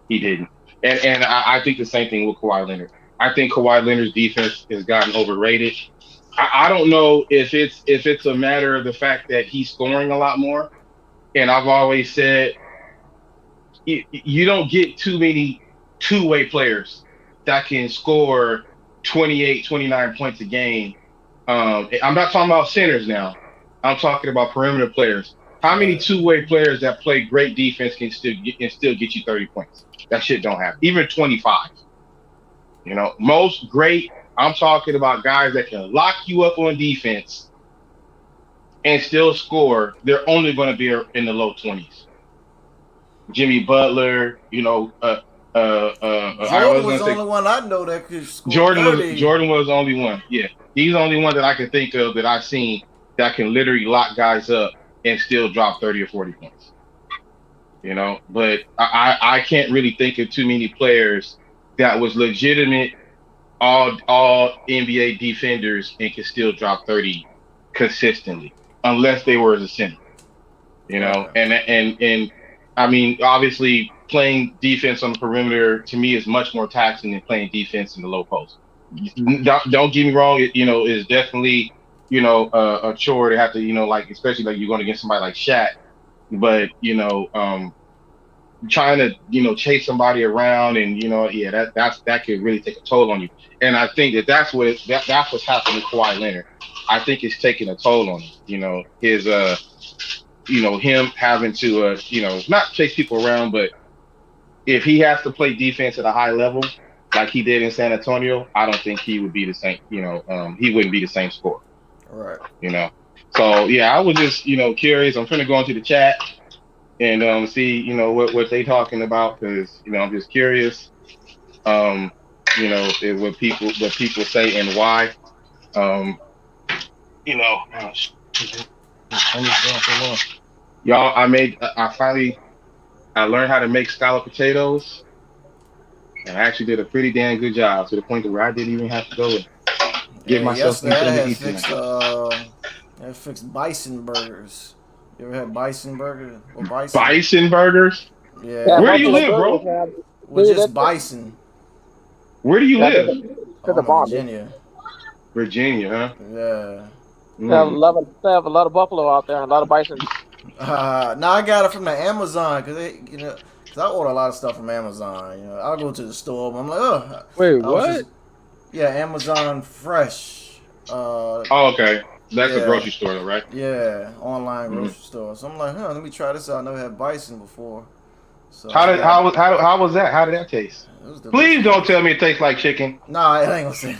He didn't. And I think the same thing with Kawhi Leonard. I think Kawhi Leonard's defense has gotten overrated. I don't know if it's a matter of the fact that he's scoring a lot more. And I've always said you don't get too many two-way players that can score 28, 29 points a game. I'm not talking about centers now. I'm talking about perimeter players. How many two-way players that play great defense can still get you 30 points? That shit don't happen. Even 25. Most great, I'm talking about guys that can lock you up on defense and still score. They're only going to be in the low 20s. Jimmy Butler, Jordan was the only one I know that could score. Jordan was the only one. Yeah, he's the only one that I can think of that I've seen that can literally lock guys up and still drop 30 or 40 points. But I can't really think of too many players that was legitimate all NBA defenders and can still drop 30 consistently, unless they were as a center. And I mean, obviously playing defense on the perimeter to me is much more taxing than playing defense in the low post. Don't get me wrong, it is definitely a chore to have to especially like you're going against somebody like Shaq, but trying to chase somebody around and that could really take a toll on you. And I think that's what's happening with Kawhi Leonard. I think it's taking a toll on him. His him having to not chase people around, but if he has to play defense at a high level like he did in San Antonio, I don't think he would be the same. He wouldn't be the same scorer. Right. So yeah, I was just curious. I'm finna go into the chat and see what they talking about, because I'm just curious what people say and why. Y'all, I learned how to make scalloped potatoes, and I actually did a pretty damn good job to the point where I didn't even have to go and give myself something to eat tonight. I fixed bison burgers. You ever had bison burger or bison? Bison burgers? Yeah. Where do you live, bro? With just bison. Where do you live? Virginia. Virginia, huh? Yeah. They have a lot of buffalo out there, and a lot of bison. Now I got it from the Amazon because I order a lot of stuff from Amazon. I'll go to the store, but I'm like, oh. Wait, what? Amazon Fresh. Okay. That's a grocery store, though, right? Yeah, online grocery store. So I'm like, let me try this out. I never had bison before. So how was that? How did that taste? Please don't tell me it tastes like chicken. Nah, it ain't gonna say.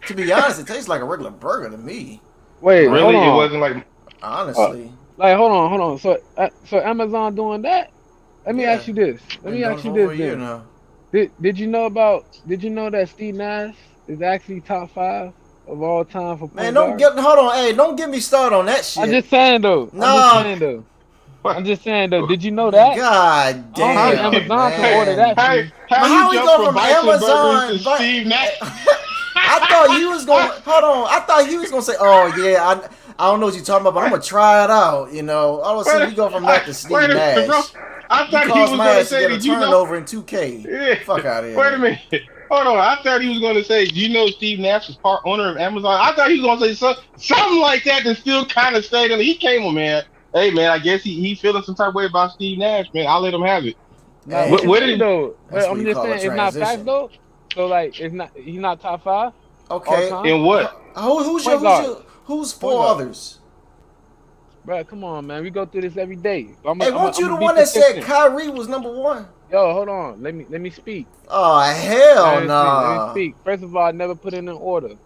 To be honest, it tastes like a regular burger to me. Wait, really? Hold on. It wasn't like. Honestly. Hold on. So Amazon doing that? Let me ask you this. Did you know that Steve Nash is actually top 5 of all time for point guard? Hold on, hey, don't get me started on that shit. I'm just saying though. I'm just saying though. Did you know that? God damn. Amazon can order that. How we go from Amazon to Steve Nash? I thought you was gonna I thought he was gonna say, "Oh yeah, I don't know what you're talking about, but I'm gonna try it out." All of a sudden we go from that to Steve Nash. Bro, I thought he was gonna say, "Did you know over in 2K?" Yeah. Fuck out of here. Wait a minute. Hold on. I thought he was going to say, do you know Steve Nash is part owner of Amazon? I thought he was going to say something like that still kind of stayed in. He came on, man. Hey man, I guess he feeling some type of way about Steve Nash, man. I'll let him have it. Now, Hey, what you What say did though? that's what I'm you just call a saying it's not facts transition. though. So like, it's not. He's not top 5 all Okay. time. in what? Point guard. Who's Point four guard. others? Bro, come on, man. We go through this every day. Hey, weren't you the one that said Kyrie was number 1? Yo, hold on. Let me speak. Oh hell Let me no! speak. First of all, I never put in an order.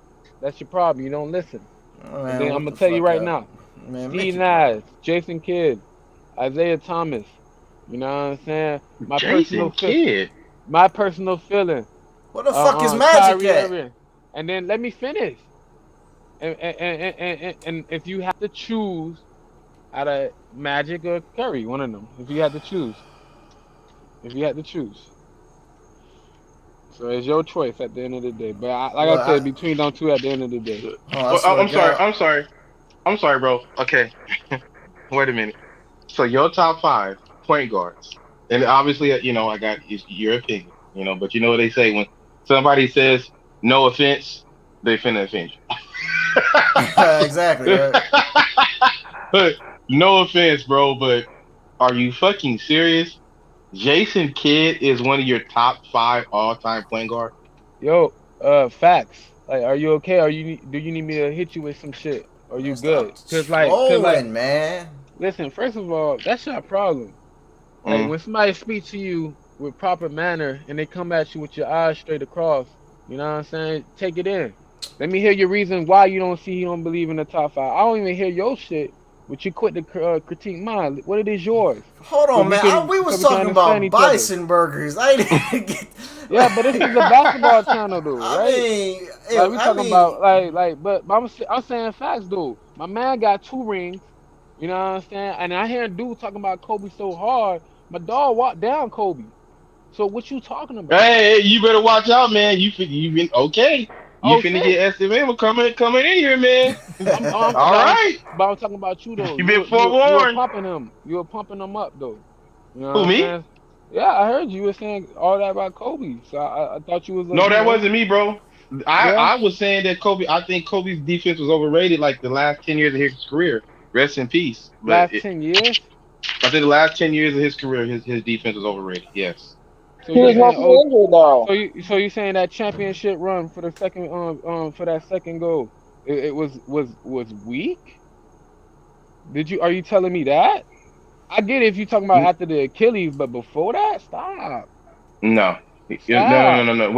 That's your problem. You don't listen. Oh, And man, then what I'm gonna the tell you fuck right up? now. Man, make Steve it Nash, Jason Kidd, Isaiah Thomas. You know what I'm saying? Jason Kidd. My personal feeling. What the fuck is Magic Kyrie at? Irving. And then let me finish. And if you have to choose out of Magic or Curry, one of them. If you had to choose. So it's your choice at the end of the day. But I said, between them two at the end of the day. I'm sorry, bro. Okay. Wait a minute. So your top 5 point guards, and obviously, I got your opinion, but you know what they say when somebody says no offense, they finna offend you. Exactly. Right? But no offense, bro, but are you fucking serious? Jason Kidd is one of your top 5 all-time point guards. Yo, facts. Like, are you okay? Do you need me to hit you with some shit? Are you good? Cause like, man. Listen, first of all, that's your problem. Like when somebody speaks to you with proper manner and they come at you with your eyes straight across, you know what I'm saying? Take it in. Let me hear your reason why you don't believe in the top 5. I don't even hear your shit, but you quit to critique mine. What it is yours? Hold on, man. We was talking about bison burgers. I didn't get. Yeah, but this is a basketball channel, dude, right? We talking about but I'm saying facts, dude. My man got 2 rings. You know what I'm saying? And I hear a dude talking about Kobe so hard. My dog walked down Kobe. So what you talking about? Hey, you better watch out, man. You been okay. You finna get SMM coming in here, man. All right. But I'm talking about you though. You been forewarned. You were pumping him up though. You know Who, me? Saying? Yeah, I heard you were saying all that about Kobe. So I thought you was. No, that wasn't me, bro. I was saying that I think Kobe's defense was overrated like the last 10 years of his career. Rest in peace. Last 10 years? I think the last 10 years of his career, his defense was overrated. Yes. So he was mostly injured though. So you saying that championship run for the second for that second goal, it was weak? Are you telling me that? I get it if you're talking about after the Achilles, but before that, stop. No. No.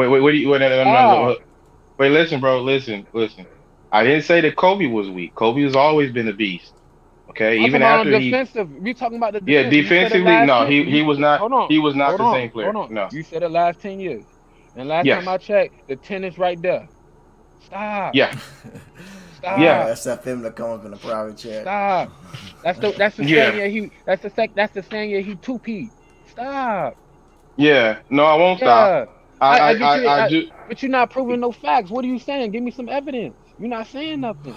Wait, listen, bro. Listen. I didn't say that Kobe was weak. Kobe has always been a beast. Okay, even after we talking about the defense. Yeah, defensively, no, he was not. He was not the same player. Hold on. No, you said the last 10 years, and last time I checked, the 10 is right there. Stop. Yeah. Stop. Yeah. That's that film that comes up in the private chat. Stop. That's the saying. That's the saying. He 2P. Stop. Yeah. No, I won't stop. I do. But you're not proving no facts. What are you saying? Give me some evidence. You're not saying nothing.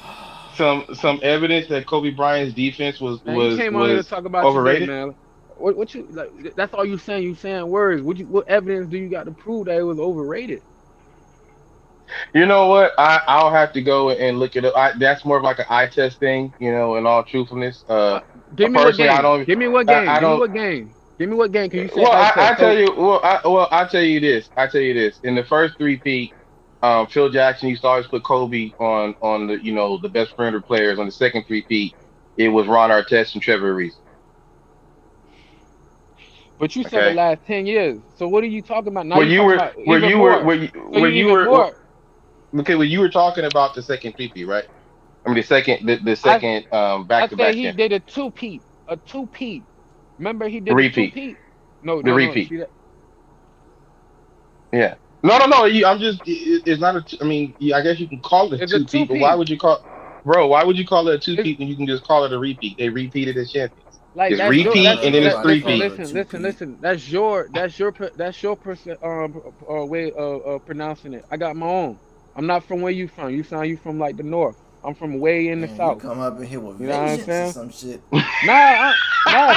Some evidence that Kobe Bryant's defense was you came on here to talk about overrated. Today, man. What you like? That's all you saying. You saying words. What evidence do you got to prove that it was overrated? You know what? I'll have to go and look it up. That's more of like an eye test thing, in all truthfulness. Give me what game. Give me what game. Give me what game. Can you say? Well, I tell you. Well, I'll tell you this. In the first 3-peat, Phil Jackson used to always put Kobe on the the best perimeter players. On the second 3-peat, it was Ron Artest and Trevor Ariza. But you said the last 10 years. So what are you talking about now? When you were talking about the second 3-peat, right? I mean the second back to back. I said he did a 2-peat. A 2-peat. Remember he did a repeat. 2-peat? No, repeat. No, yeah. No. I'm just. It's not a. I mean, I guess you can call it a 2-peat, but why would you call it a 2-peat when you can just call it a repeat? They repeated as champions. Like it's repeat and then it's 3-peat. Listen. That's your way of pronouncing it. I got my own. I'm not from where you from. You sound you from like the north. I'm from way in the south. You come up in here with you know what I'm saying? Some shit. Nah,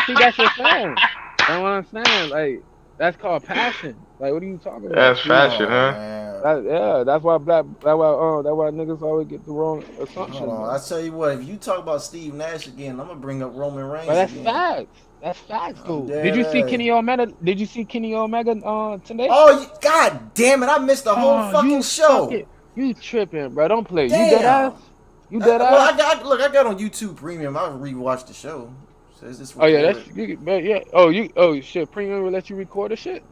see that's your saying. That's what I'm saying. Like that's called passion. Like what are you talking about? That's fashion, huh? Man. That's why that's why niggas always get the wrong assumption. Hold on, I tell you what, if you talk about Steve Nash again, I'm gonna bring up Roman Reigns. But that's again. facts. That's facts, though. Did you see Kenny Omega? Did you see Kenny Omega today? Oh, god damn it! I missed the whole fucking show. You tripping, bro? Don't play. Damn. You dead ass. You dead ass. Well, I got on YouTube Premium. I rewatched the show. Oh yeah, oh shit. Premium will let you record the shit.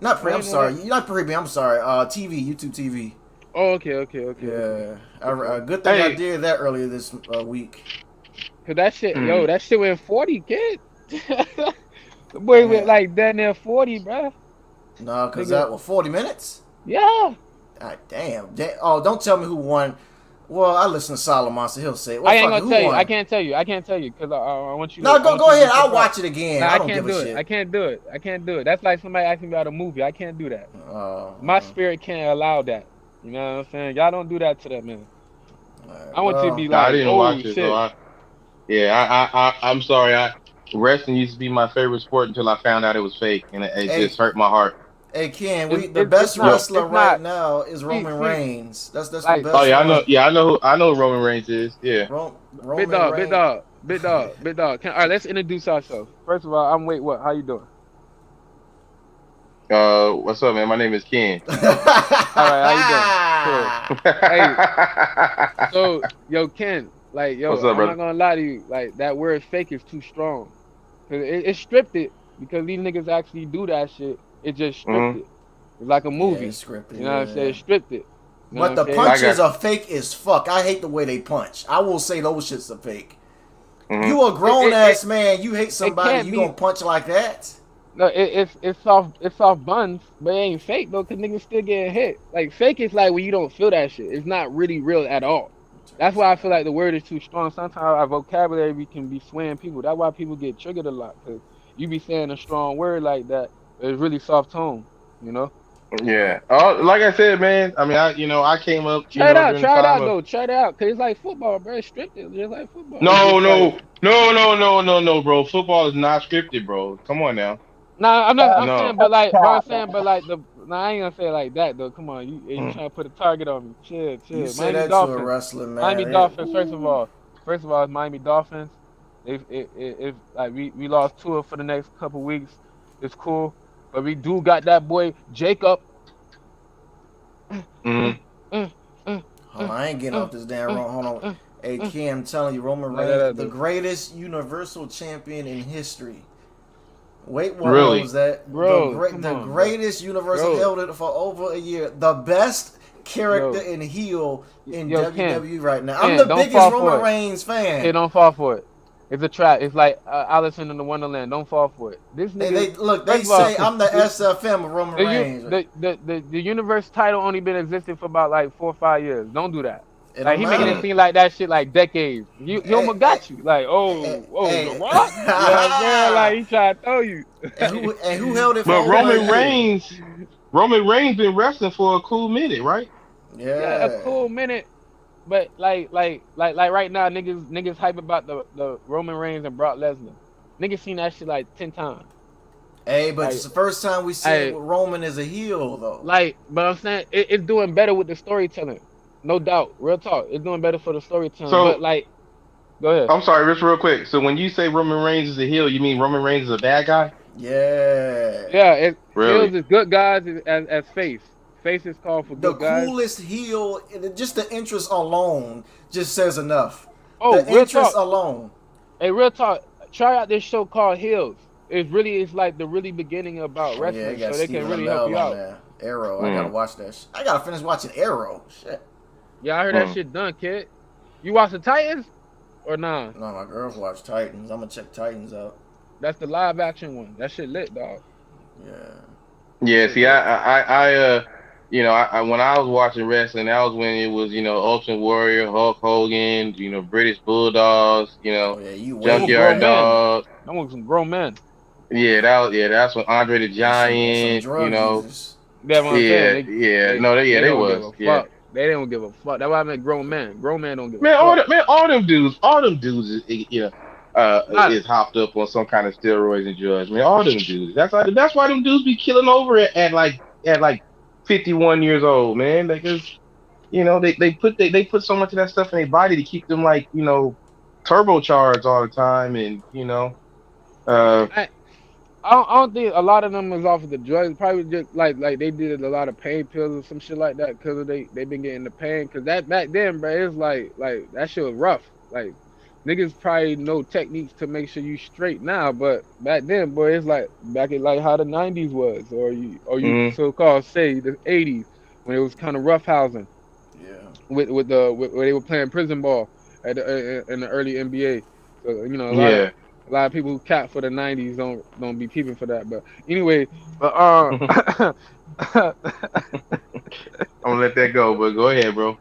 Not Premium. I'm sorry. Not Premium. I'm sorry. TV. YouTube TV. Oh, okay. Yeah. Good thing I did that earlier this week. Cause that shit, that shit went 40, kid. The boy went like that near 40, bro. No, cause that was 40 minutes. Yeah. God damn. Oh, don't tell me who won. Well, I listen to Solomon, so he'll say. Well, I ain't gonna tell you. I can't tell you because I want you. No, go ahead. I'll watch it again. Nah, I don't give a shit. I can't do it. That's like somebody asking me about a movie. I can't do that. My spirit can't allow that. You know what I'm saying? Y'all don't do that to that man. Right, I want you to be like, I didn't watch it, so I'm sorry. Wrestling used to be my favorite sport until I found out it was fake, and it just hurt my heart. Hey Ken, the best wrestler right now is Roman Reigns. That's the best. Oh yeah, I know. Yeah, I know who Roman Reigns is. Yeah. Big dog. All right, let's introduce ourselves. First of all, I'm what? How you doing? What's up, man? My name is Ken. All right, how you doing? Cool. Hey, so yo, Ken, like yo, what's up, I'm not gonna lie to you, like that word "fake" is too strong. Cause it's stripped it because these niggas actually do that shit. It just stripped it. It's like a movie. Scripted, you know what I'm saying? Stripped it. You know but the punches are fake as fuck. I hate the way they punch. I will say those shits are fake. You a grown ass man. You hate somebody. You gonna punch like that? No, it's soft buns, but it ain't fake though, cause niggas still getting hit. Like fake is like when you don't feel that shit. It's not really real at all. That's why I feel like the word is too strong. Sometimes our vocabulary can be swaying people. That's why people get triggered a lot. Cause you be saying a strong word like that. It's really soft tone, you know. Yeah. Oh, like I said, man. I mean, I came up. Try it out, though. Try it out, cause it's like football, bro. It's scripted, just like football. No, bro. Football is not scripted, bro. Come on now. Nah, I'm not. I'm saying, but like I ain't gonna say it like that though. Come on, you trying to put a target on me? Chill. You say that to a wrestler, man. Miami Dolphins. First of all, it's Miami Dolphins. If like we lost Tua for the next couple weeks, it's cool. But we do got that boy Jacob. Hold on, I ain't getting off this damn wrong. Hold on. Hey, Kim, I'm telling you, Roman Reigns, the greatest Universal Champion in history. Wait, what was that? Bro, the greatest Universal held it for over a year. The best character and heel in WWE right now. I'm the biggest Roman Reigns fan. Hey, don't fall for it. It's a trap. It's like Alice in the Wonderland. Don't fall for it. This nigga. They say I'm the SFM of Roman Reigns. The universe title only been existing for about like 4 or 5 years. Don't do that. Like he making it seem like that shit like decades. You almost got you. Like the Rock. You know what I'm saying? Like he trying to throw you. And who held it for? But Roman Reigns been wrestling for a cool minute, right? Yeah, a cool minute. But like right now, niggas hype about the Roman Reigns and Brock Lesnar. Niggas seen that shit like 10 times. Hey, but it's the first time we see Roman as a heel though. But I'm saying it's doing better with the storytelling. No doubt, real talk. It's doing better for the storytelling. So, but go ahead. I'm sorry, Rich, real quick. So when you say Roman Reigns is a heel, you mean Roman Reigns is a bad guy? Yeah. Yeah, really? Heels is good guys as face. Face is called for good guys. The coolest heel, just the interest alone just says enough. Oh, the interest alone. Hey, real talk. Try out this show called Heels. It's like the really beginning about wrestling, so they can really help you out. Arrow, I gotta watch that. I gotta finish watching Arrow. Shit. Yeah, I heard that shit done, kid. You watch the Titans or nah? No, my girls watch Titans. I'm gonna check Titans out. That's the live action one. That shit lit, dog. Yeah. Yeah. See, I when I was watching wrestling, that was when it was, Ultimate Warrior, Hulk Hogan, British Bulldogs, Junkyard Dog. I want some grown men. Yeah, that's when Andre the Giant, some drug users. They was. Yeah. They didn't give a fuck. That's why I meant grown men. Grown men don't give a fuck. All them dudes is, is hopped up on some kind of steroids and drugs. Man, all them dudes. That's why them dudes be killing over at 51 years old, man. Because they put so much of that stuff in their body to keep them like turbocharged all the time, and uh I don't think a lot of them is off of the drugs. Probably just like they did a lot of pain pills or some shit like that because they been getting the pain. Cause that back then, bro, it's like that shit was rough. Like niggas probably know techniques to make sure you straight now, but back then, boy, it's like back in like how the '90s was, or you mhm. so called say the '80s when it was kind of rough housing Yeah. with where they were playing prison ball in the early NBA. So Yeah. a lot of people who cap for the '90s don't be peeping for that. But anyway, but I'm gonna let that go, but go ahead, bro.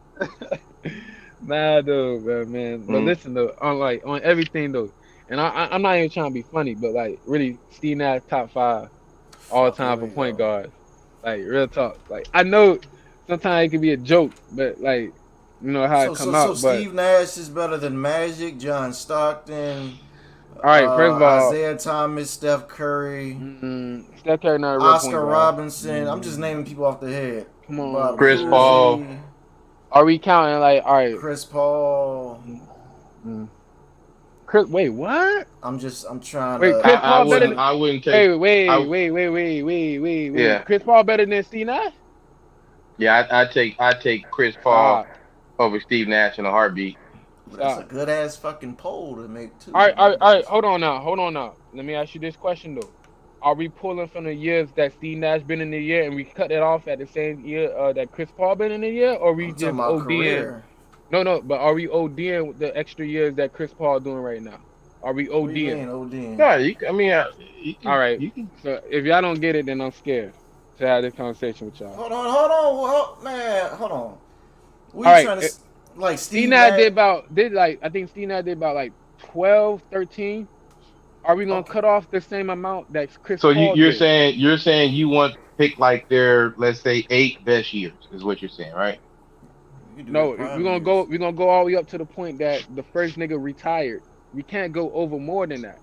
nah, though, man. But Mm. listen though, on everything though, and I'm not even trying to be funny, but like really, Steve Nash top 5 all Fucking time for with point y'all. guards. Like real talk. Like I know sometimes it can be a joke, but like you know how it come So out. But Steve Nash is better than Magic, John Stockton, all right, first of all, Isaiah Thomas, Steph Curry, Steph Curry not a real point Oscar guard. Robinson. I'm just naming people off the head. Come Bob on, Chris man. Paul. Cousy, Are we counting like all right? Chris Paul. Mm. Chris, wait, what? I'm trying Wait, to. Chris I Paul better wouldn't than I wouldn't take wait, I wait. yeah. Chris Paul better than Steve Nash? Yeah, I take Chris Paul Stop, over Steve Nash in a heartbeat. That's a stop. good ass fucking poll to make too. All right. Hold on now. Let me ask you this question though. Are we pulling from the years that Steve Nash been in the year and we cut it off at the same year that Chris Paul been in the year, or we I'm talking just about ODing? career. No, but are we ODing with the extra years that Chris Paul doing right now? Are we What do you ODing? mean, OD? Yeah, I mean, All right. you can. So if y'all don't get it, then I'm scared to have this conversation with y'all. Hold on, man, hold on. What All you right. trying to like Steve Steve Nash Nash? I think Steve Nash did about like 12, 13. Are we gonna Okay, cut off the same amount that Chris So Paul you're did? saying you want to pick like their, let's say, 8 best years is what you're saying, right? you can do No, their prime years. we're gonna go all the way up to the point that the first nigga retired. We can't go over more than that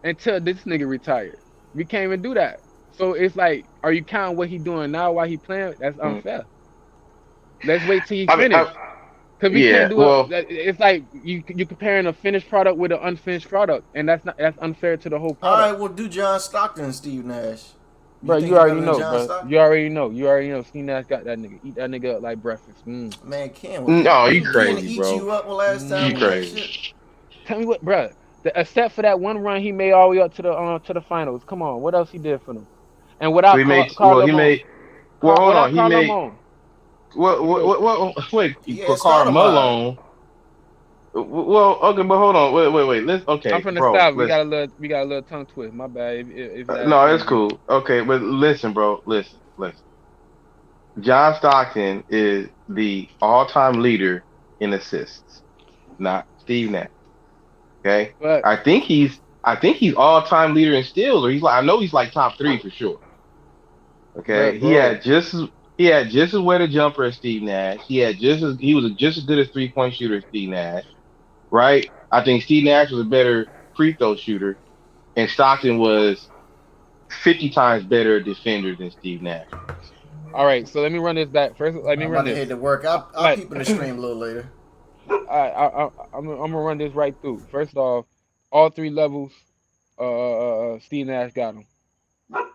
until this nigga retired. We can't even do that. So it's like, are you counting what he doing now while he playing? That's Mm. unfair. Let's wait till he I mean, finish. Cause we yeah. can't do Well, it's like you comparing a finished product with an unfinished product, and that's unfair to the whole All right, product. well, do John Stockton and Steve Nash. You Bro, think you he already better than know, John bro. Stockton? You already know. Steve Nash got that nigga. Eat that nigga up like breakfast. Man, Ken, no, you didn't Ken crazy, eat bro. you up last You time Mm. with that crazy. shit? Tell me what, bro. Except for that one run he made all the way up to the finals. Come on, what else he did for them? And without We made. Well, Carlo he Malone, made. Well, hold on. without He Carlo made. Malone, you know, Wait, He had Carl Stoudemire. Malone. Well, okay, but hold on. Wait. I'm Okay, from the bro. south. Listen. We got a little tongue twist. My bad. If that No, offends it's you. cool. Okay, but listen, bro. Listen. John Stockton is the all-time leader in assists, not Steve Nash. Okay, But I think he's all-time leader in steals, or I know he's like top 3 for sure. Okay, but bro, he had just as wet a jumper as Steve Nash. He was just as good a three-point shooter as Steve Nash, right? I think Steve Nash was a better free throw shooter, and Stockton was 50 times better defender than Steve Nash. all right. So let me run this back first. Let me I'm run about to this. head to work. I'll Like, peep in the stream a little later. I'm gonna run this right through. First off, all 3 levels. Steve Nash got them.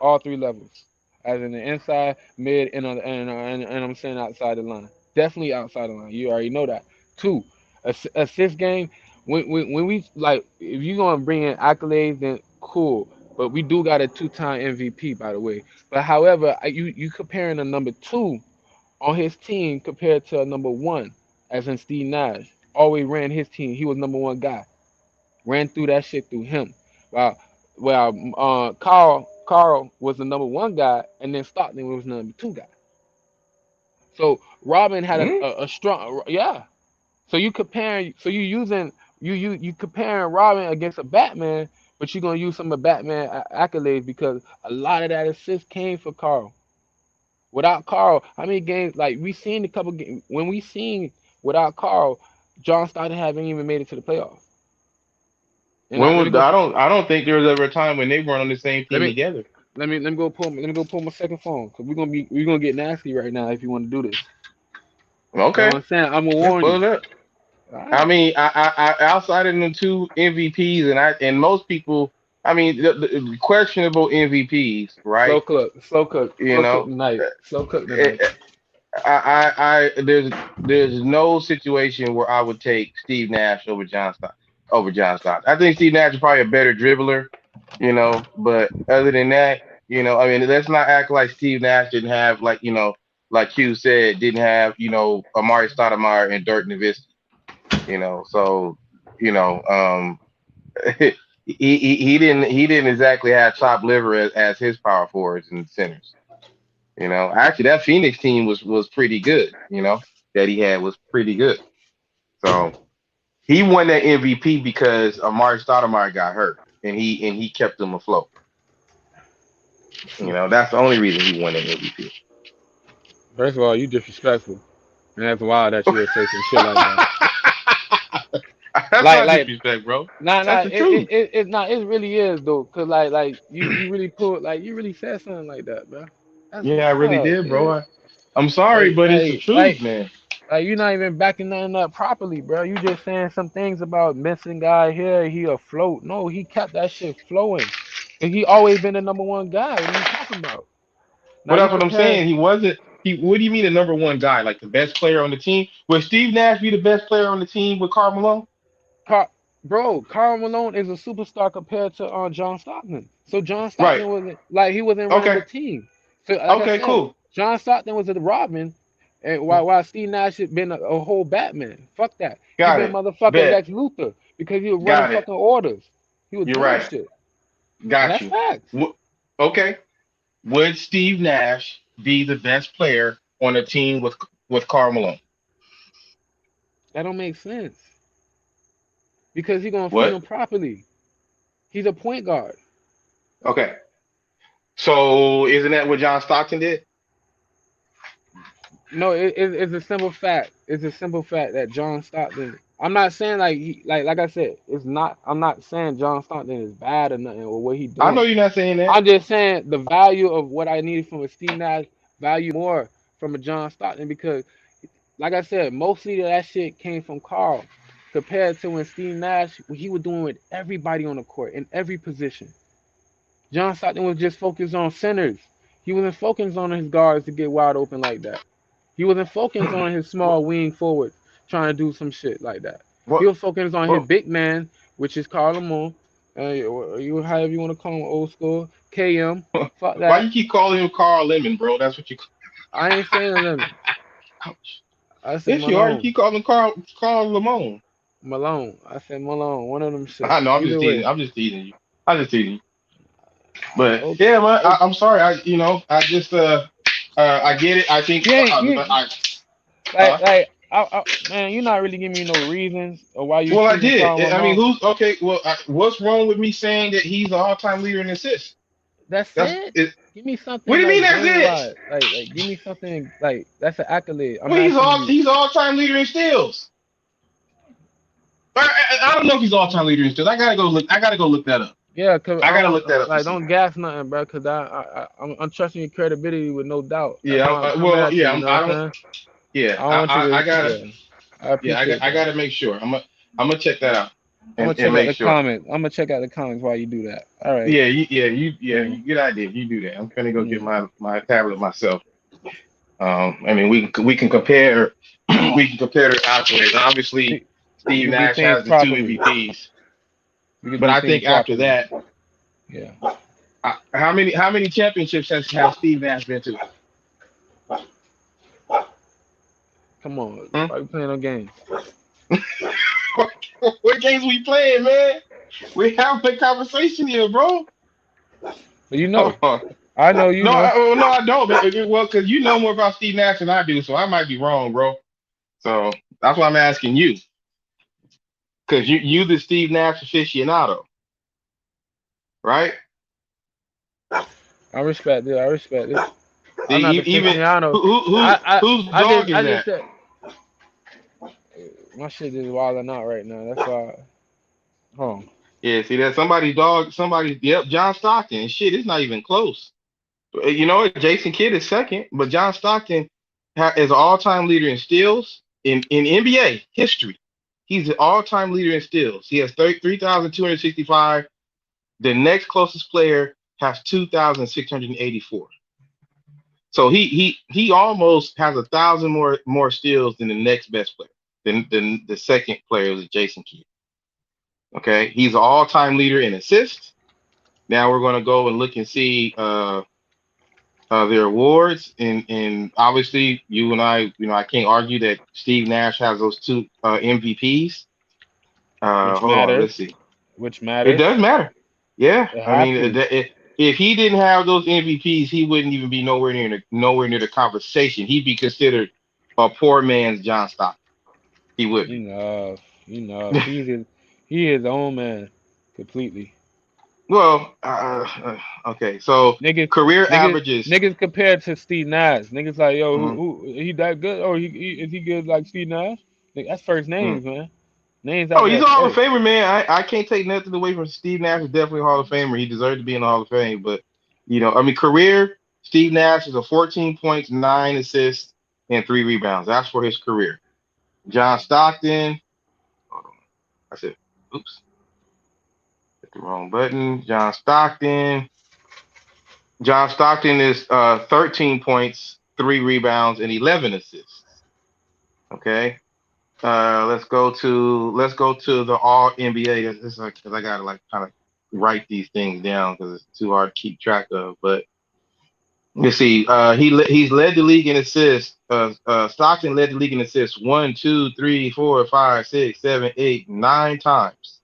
All 3 levels, as in the inside, mid, and I'm saying outside the line. Definitely outside the line. You already know that. 2, assist game. When we like, if you gonna bring in accolades, then cool. But we do got a 2-time MVP, by the way. But however, you comparing a number 2 on his team compared to a number 1, as in Steve Nash, always ran his team. He was number 1 guy. Ran through that shit through him. While Carl was the number 1 guy, and then Stockton was the number 2 guy. So Robin had Hmm? a strong, yeah. So you comparing, so you comparing Robin against a Batman, but you're gonna use some of Batman accolades because a lot of that assist came for Carl. Without Carl, how many games like we seen a couple games when we seen without Carl, John Stockton haven't even made it to the playoffs. And not When really was go. I don't think there was ever a time when they weren't on the same Let team me together. Let me go pull my second phone because we're gonna get nasty right now if you want to do this. You know Okay, what I'm saying? I'm gonna let's warn pull you. it up. All I right. mean, I outside of the two MVPs, and most people, I mean, the questionable MVPs, right? You Slow cook know, tonight. Slow cook eh, tonight. eh, there's no situation where I would take Steve Nash over John Stockton. I think Steve Nash is probably a better dribbler, but other than that, I mean, let's not act like Steve Nash didn't have like Hugh said, didn't have, Amari Stoudemire and Dirk Nowitzki, so you know, he didn't exactly have chopped liver as his power forwards and centers. Actually, that Phoenix team was pretty good. That he had was pretty good. So he won that MVP because Amari Stoudemire got hurt, and he kept them afloat. That's the only reason he won that MVP. First of all, you disrespectful, and that's wild that you would say some shit like that. That's Like not like disrespect, bro. nah, That's the truth. it really is though, cause like you really put like you really said something like that, bro. That's Yeah, I really wild, did, dude. bro. I'm sorry, Like but it's the like truth, like man. like you're not even backing nothing up properly, bro. You just saying some things about missing guy here, he afloat. No, he kept that shit flowing, and he always been the number one guy. What are you talking about? Now But you that's what I'm compare. saying. He wasn't. What do you mean the number one guy, like the best player on the team? Would Steve Nash be the best player on the team with Karl Malone? Car- Bro, Karl Malone is a superstar compared to John Stockton. So John Right. Stockton wasn't like he wasn't running Okay. the team. So like I Okay. said, Cool. John Stockton was a Robin, and while Steve Nash had been a whole Batman. Fuck that. He Got been it. motherfucking Bet. Lex Luthor because he was running Got it. fucking orders. He was You're doing right. shit, and Got that's you. facts. Okay. Would Steve Nash be the best player on a team with Karl Malone? That don't make sense because he gonna feed What? him properly. He's a point guard. Okay. So isn't that what John Stockton did? No, it's a simple fact. It's a simple fact that John Stockton. I'm not saying like like I said, it's not. I'm not saying John Stockton is bad or nothing or what he I know doing. you're not saying that. I'm just saying the value of what I needed from a Steve Nash value more from a John Stockton because, like I said, mostly that shit came from Carl compared to when Steve Nash what he was doing with everybody on the court in every position. John Stockton was just focused on centers. He wasn't focused on his guards to get wide open like that. He wasn't focused on his What? small wing forward trying to do some shit like that. He What? was focused on his what big man, which is Karl Malone. You however you want to call him, old school KM. Fuck why that. you keep calling him Carl Lemon, bro? That's what you. I ain't saying lemon. Ouch. I said Yes, you are. You Malone. keep calling him Carl Lamone. Malone. I said Malone. One of them shit. I know. I'm just Either teasing. way. I'm just teasing you. I'm just teasing you. But Okay. yeah, man. Okay. I'm sorry. I just I get it. I think. You ain't you Huh? man. You're not really giving me no reasons or why you Well, I choosing did. Karl I mean, Malone. who's okay? Well, what's wrong with me saying that he's an all-time leader in assists? That's That's it. it. Give me What something do you mean like that's game it? wise. Like give me something like that's an accolade. I'm Well, asking you. he's all-time leader in steals. I don't know if he's all-time leader in steals. I gotta go look. I gotta go look that up. Yeah, cause I I gotta don't look that up to like see. don't gas nothing, bro. Cause I'm trusting your credibility with no doubt. That's Yeah. why I'm coming Well, at you. yeah. You know I what I'm don't. saying? Yeah. I don't want you I to. gotta. Yeah, I Yeah. appreciate I that. gotta make sure. I'm gonna check that out I'm gonna and check out make the sure. comments. I'm gonna check out the comments while you do that. All right. Yeah. Good idea. You do that. I'm gonna go get Mm. my tablet myself. I mean, we can compare we can compare the accolades. Obviously, We, we Steve can do Nash things has the two properly. MVPs, We can but do I things think after properly. that, Yeah. how many championships has Steve Nash been to? Come on. Hmm? Why you playing no games? What games we playing, man? We having a conversation here, bro. But you Come know. on. I know you No, know. no, I don't. Well, because you know more about Steve Nash than I do, so I might be wrong, bro. So that's why I'm asking you, because you the Steve Nash aficionado, right? I respect it. I respect it. I'm not the Even aficionado. whose I dog just is I just that? said my shit is wilding out right now. That's why. Hold on. Yeah, see that somebody's dog, yep, John Stockton. Shit, it's not even close. You know what? Jason Kidd is second, but John Stockton is an all-time leader in steals in NBA history. He's the all-time leader in steals. He has 3,265. The next closest player has 2,684. So he almost has 1,000 more steals than the next best player. Than the second player is Jason Kidd. Okay, he's an all-time leader in assists. Now we're going to go and look and see their awards, and obviously you and I, I can't argue that Steve Nash has those two MVPs. Which Hold on, matters. let's see. Which It matters. does matter. Yeah, It I have mean, to. if he didn't have those MVPs, he wouldn't even be nowhere near the conversation. He'd be considered a poor man's John Stockton. He would be. Enough. He is own man completely. Well, okay. So Niggas, career niggas, averages. niggas compared to Steve Nash. Niggas like, yo, Mhm, he that good? Or is he good like Steve Nash? Nigga, that's first mhm. names, man. Names Oh, after he's that a Hall of first. Famer, man. I can't take nothing away from Steve Nash. Is definitely a Hall of Famer. He deserved to be in the Hall of Fame. But I mean, career Steve Nash is a 14 points, 9 assists, and 3 rebounds. That's for his career. John Stockton. Hold on. I said, oops, hit the wrong button. John Stockton. John Stockton is 13 points, 3 rebounds, and 11 assists. Okay. Let's go to the All NBA. This is like, 'cause I gotta like kind of write these things down because it's too hard to keep track of. But let's see. He's led the league in assists. Stockton led the league in assists 1, 2, 3, 4, 5, 6, 7, 8, 9 times.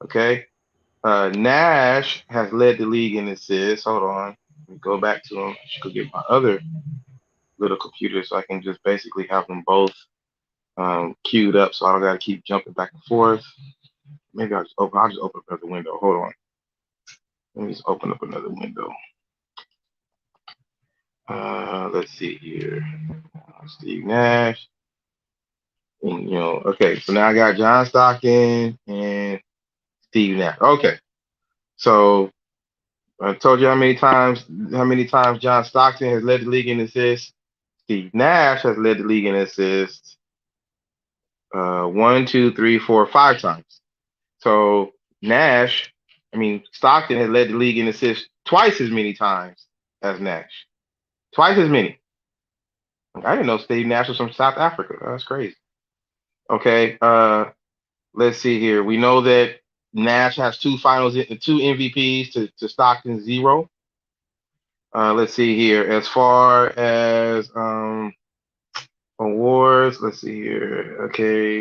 Okay. Nash has led the league in assists. Hold on. Let me go back to him. Go get my other little computer so I can just basically have them both queued up so I don't gotta keep jumping back and forth. Maybe I'll just open up another window. Hold on. Let me just open up another window. Let's see here. Steve Nash. And, okay, so now I got John Stockton and Steve Nash. Okay. So I told you how many times John Stockton has led the league in assists. Steve Nash has led the league in assists 1, 2, 3, 4, 5 times. So Stockton has led the league in assists twice as many times as Nash. Twice as many. I didn't know Steve Nash was from South Africa. That's crazy. Okay, let's see here. We know that Nash has two MVPs to Stockton's 0. Let's see here. As far as awards, let's see here. Okay.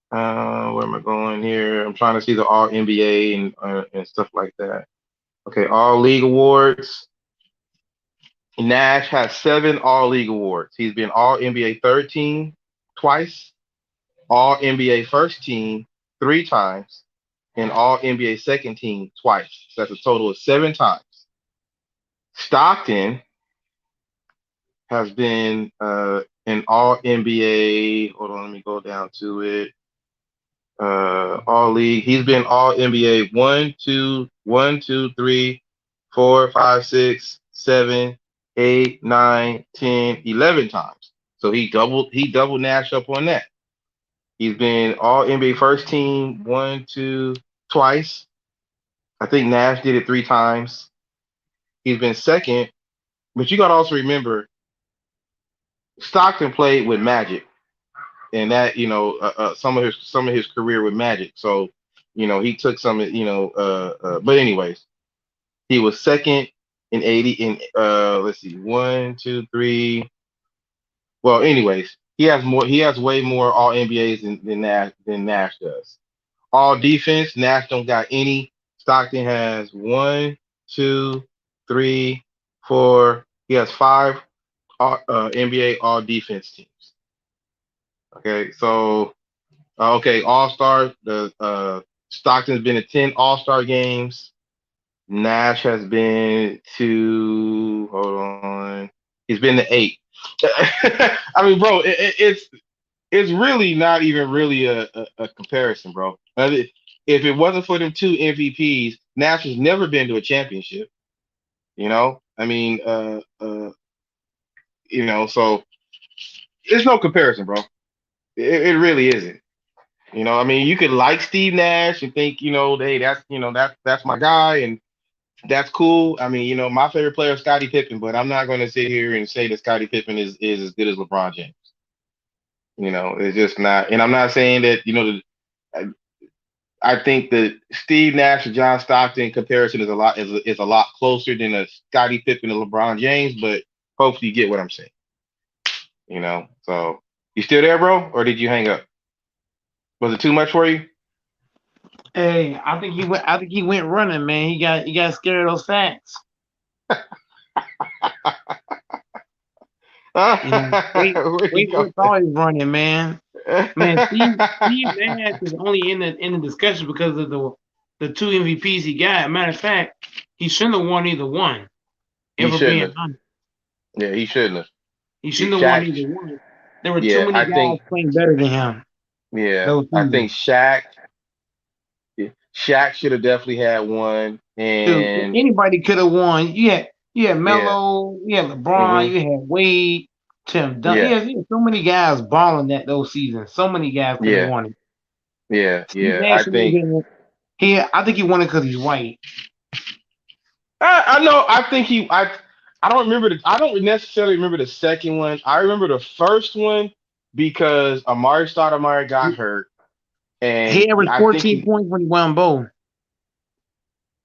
Where am I going here? I'm trying to see the All NBA and stuff like that. Okay, All League awards. Nash has 7 All League awards. He's been All NBA third team twice, All NBA first team 3 times, and All NBA second team twice. So that's a total of 7 times. Stockton has been an All NBA. Hold on, let me go down to it. All League. He's been All NBA 1, 2, 3, 4, 5, 6, 7, 8, 9, 10, 11 times. So he doubled Nash up on that. He's been All NBA first team 1, 2, twice. I think Nash did it 3 times. He's been second, but you got to also remember Stockton played with Magic, and that some of his career with Magic. So he took some but anyways, he was second in 80 in let's see 1, 2, 3. Well, anyways, he has way more All NBAs than Nash does. All defense, Nash don't got any. Stockton has 1, 2, 3, 4. He has 5 NBA All Defense teams. Okay, so All Star. The Stockton's been to 10 All Star games. Nash has been to he's been to 8. I mean, bro, it's really not even really a comparison, bro. if it wasn't for them 2 MVPs, Nash has never been to a championship. You know, I mean, so there's no comparison, bro. It really isn't. You know, I mean, you could like Steve Nash and think, hey, that's my guy, and that's cool. I mean, my favorite player is Scottie Pippen, but I'm not going to sit here and say that Scottie Pippen is as good as LeBron James. It's just not. And I'm not saying that, I think that Steve Nash and John Stockton comparison is a lot closer than a Scottie Pippen and LeBron James, but hopefully you get what I'm saying. So you still there, bro, or did you hang up? Was it too much for you? Hey, I think he went running, man. He got scared of those facts. Wait, always running, man. Man, Steve Nash is only in the discussion because of the 2 MVPs he got. Matter of fact, he shouldn't have won either one. He shouldn't have. Yeah, he shouldn't have. He shouldn't have won either one. There were too many guys playing better than him. Yeah, I think Shaq should have definitely had one. And anybody could have won. You had Melo, you had LeBron, you had Wade, Tim Duncan. Yeah, you had so many guys balling those seasons. So many guys could have won it. Yeah. I think he won it because he's white. I know. I think I don't remember I don't necessarily remember the second one. I remember the first one because Amari Stoudemire got hurt, and he averaged 14 points when he won both.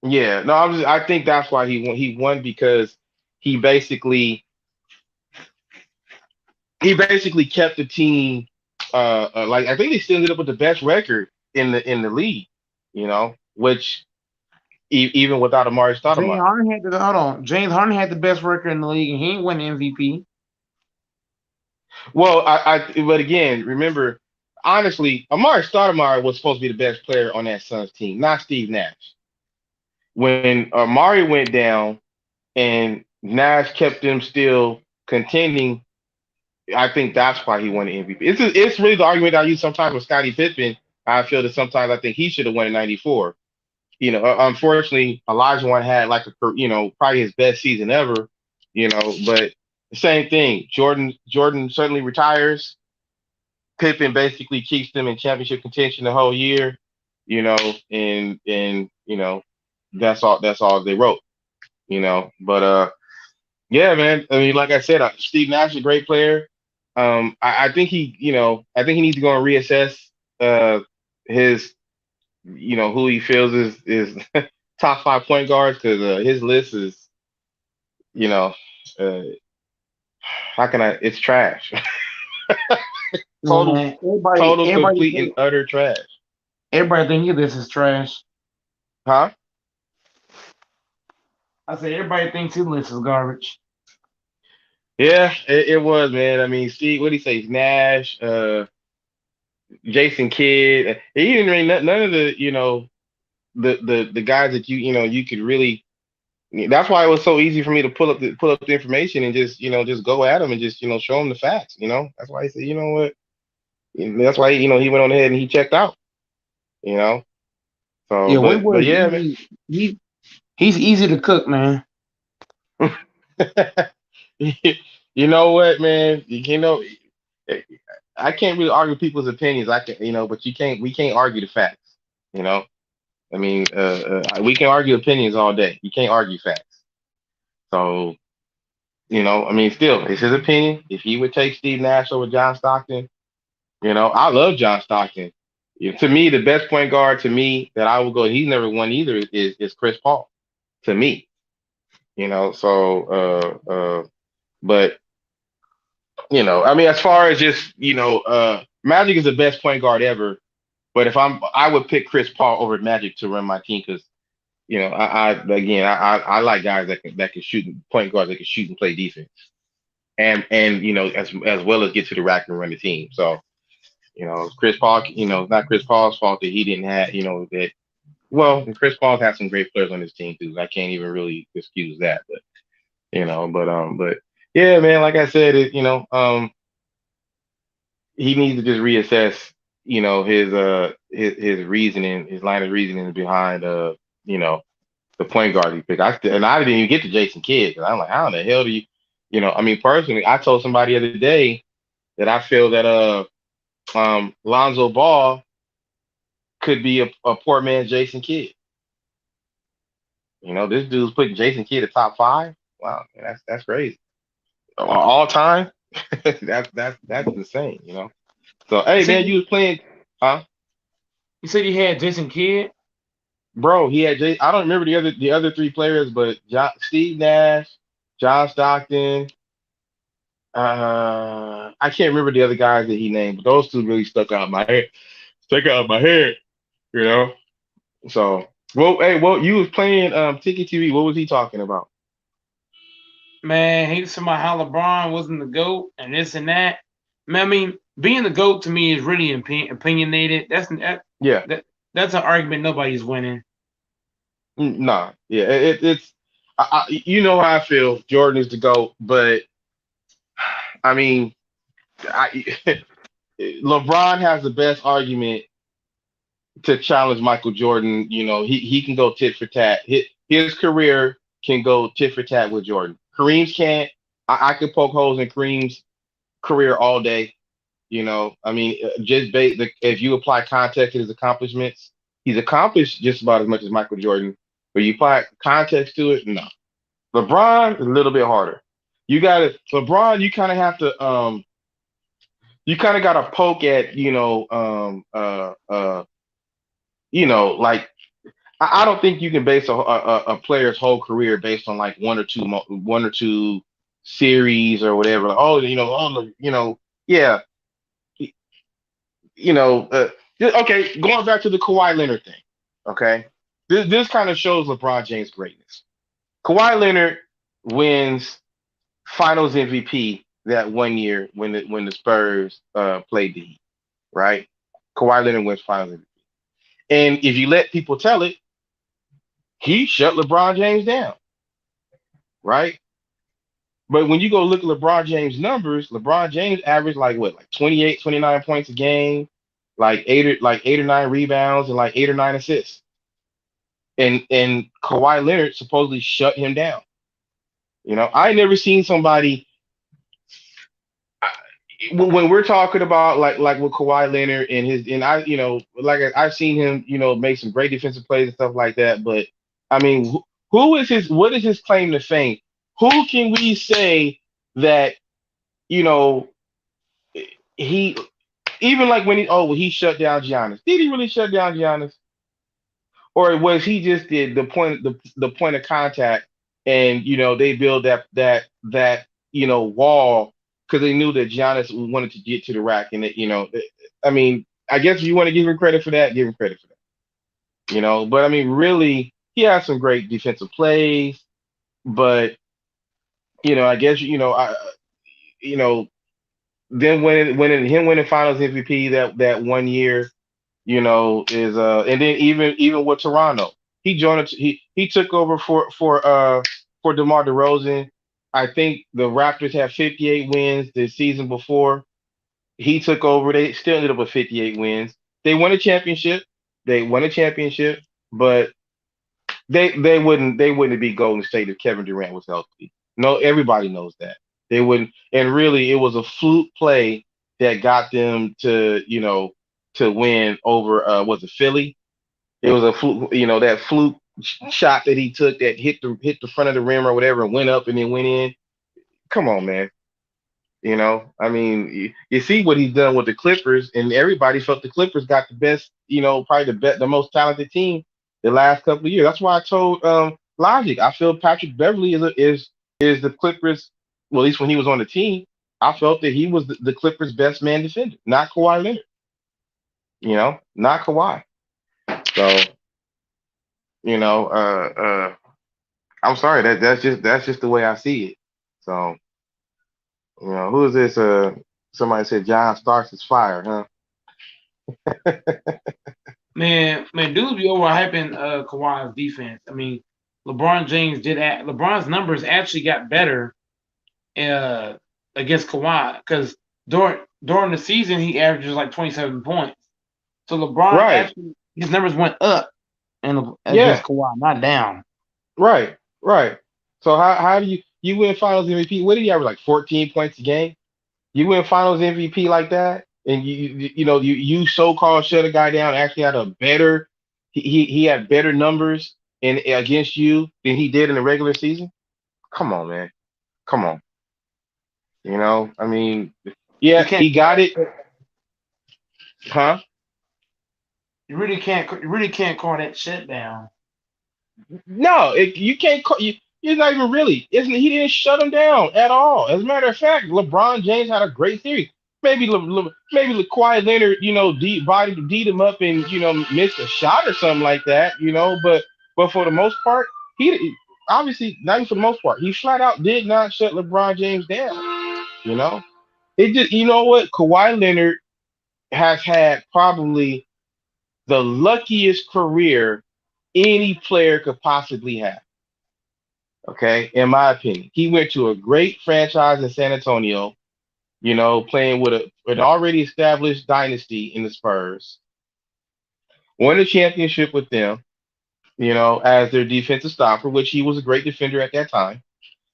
Yeah, no, I think that's why he won. He won because he basically kept the team. Like I think they still ended up with the best record in the league. Which even without Amari Stoudemire. James Harden had the best record in the league, and he ain't won MVP. Well, but again, remember, honestly, Amari Stoudemire was supposed to be the best player on that Suns team, not Steve Nash. When Amari went down and Nash kept them still contending, I think that's why he won the MVP. It's really the argument I use sometimes with Scottie Pippen. I feel that sometimes I think he should have won in '94. Unfortunately, Olajuwon had probably his best season ever. But the same thing. Jordan certainly retires. Pippen basically keeps them in championship contention the whole year. And that's all they wrote. But yeah, man. I mean, like I said, Steve Nash is a great player. I think he needs to go and reassess his who he feels is top 5 point guards, because his list is it's trash. total complete and utter trash. Everybody think this is trash. Huh? I said everybody thinks his list is garbage. Yeah, it was, man. I mean, Steve, what did he say? Nash, Jason Kidd. He didn't really none of the the guys that you could really. That's why it was so easy for me to pull up the information and just just go at him and just show him the facts. That's why he said, what. That's why he went on ahead and he checked out. So yeah, but yeah, man. He's easy to cook, man. You know what, man? I can't really argue people's opinions. I can, but we can't argue the facts. I mean, we can argue opinions all day. You can't argue facts. So, I mean, still, it's his opinion. If he would take Steve Nash over John Stockton, I love John Stockton. To me, the best point guard that I would go, he's never won either, is Chris Paul. To me, so, but, I mean, as far as just, Magic is the best point guard ever. But I would pick Chris Paul over Magic to run my team because, I like guys that can shoot, point guards that can shoot and play defense, and as well as get to the rack and run the team. So, Chris Paul, not Chris Paul's fault that he didn't have, that. Well, Chris Paul's had some great players on his team too. I can't even really excuse that, but but yeah, man. Like I said, he needs to just reassess, you know, his reasoning, his line of reasoning behind you know, the point guard he picked. And I didn't even get to Jason Kidd because I'm like, how in the hell do you know? I mean, personally, I told somebody the other day that I feel that Lonzo Ball could be a poor man's Jason Kidd. You know, this dude's putting Jason Kidd at top 5. Wow, man, that's crazy. All time, that's insane. You know. So You hey, said man, you was playing, huh? you said he had Jason Kidd. Bro, he had I don't remember the other 3 players, but Steve Nash, John Stockton. I can't remember the other guys that he named, but those 2 really stuck out in my head. Stuck out in my head, you know. So, well, hey, well, you was playing Tiki TV. What was he talking about? Man, he was talking about how LeBron wasn't the GOAT and this and that. Man, I mean, being the GOAT to me is really opinionated. Yeah, That's an argument nobody's winning. nah, yeah, it's you know how I feel. Jordan is the GOAT, but I mean, LeBron has the best argument to challenge Michael Jordan. You know, he can go tit for tat. His career can go tit for tat with Jordan. Kareem's can't. I could poke holes in Kareem's career all day. You know, I mean, if you apply context to his accomplishments, he's accomplished just about as much as Michael Jordan. But you apply context to it, no. LeBron is a little bit harder. LeBron. You kind of have to you kind of got to poke at like I don't think you can base a player's whole career based on like one or two series or whatever. Like, yeah, okay. Going back to the Kawhi Leonard thing, okay. This kind of shows LeBron James' greatness. Kawhi Leonard wins Finals MVP that one year when the Spurs played the Heat, right? Kawhi Leonard wins Finals MVP, and if you let people tell it, he shut LeBron James down, right? But when you go look at LeBron James' numbers, LeBron James averaged like 28, 29 points a game, like eight or 9 rebounds and like 8 or 9 assists. And Kawhi Leonard supposedly shut him down. You know, I never seen somebody when we're talking about like with Kawhi Leonard I've seen him, make some great defensive plays and stuff like that. But I mean, what is his claim to fame? Who can we say that, he even like when he shut down Giannis? Did he really shut down Giannis? Or was he just the point of contact and they build that wall because they knew that Giannis wanted to get to the rack and I mean, I guess if you want to give him credit for that, give him credit for that. But I mean, really, he has some great defensive plays, but I guess then winning Finals MVP that one year, is and then even with Toronto, he joined he took over for DeMar DeRozan. I think the Raptors had 58 wins the season before. He took over. They still ended up with 58 wins. They won a championship. But they wouldn't be Golden State if Kevin Durant was healthy. No, everybody knows that. They wouldn't. And really, it was a fluke play that got them to win over was it Philly? It was a fluke, that fluke shot that he took that hit the front of the rim or whatever and went up and then went in. Come on, man. I mean, you see what he's done with the Clippers, and everybody felt the Clippers got the best, probably the most talented team the last couple of years. That's why I told Logic. I feel Patrick Beverly is the Clippers. Well, at least when he was on the team, I felt that he was the Clippers' best man defender, not Kawhi Leonard. Not Kawhi. So, I'm sorry that's just the way I see it. So, who is this? Somebody said John Starks is fired, huh? Man, dudes be overhyping Kawhi's defense. I mean, LeBron's numbers actually got better against Kawhi because during the season he averages like 27 points. So LeBron Right. actually his numbers went up and Yeah. against Kawhi, not down. Right. Right. So how do you win Finals MVP? What did he average, like 14 points a game? You win Finals MVP like that, and you so-called shut a guy down. Actually had a better he had better numbers in against you than he did in the regular season. Come on, man. Come on. I mean, You yeah, can't he got it, huh? you really can't call that shut down. No, you can't call you. You're not even really. Isn't he didn't shut him down at all? As a matter of fact, LeBron James had a great series. Maybe Kawhi Leonard, D'd him up and missed a shot or something like that. But for the most part, he obviously not even for the most part. He flat out did not shut LeBron James down. It just what Kawhi Leonard has had probably the luckiest career any player could possibly have. Okay, in my opinion, he went to a great franchise in San Antonio, playing with an already established dynasty in the Spurs, won a championship with them, as their defensive stopper, which he was a great defender at that time,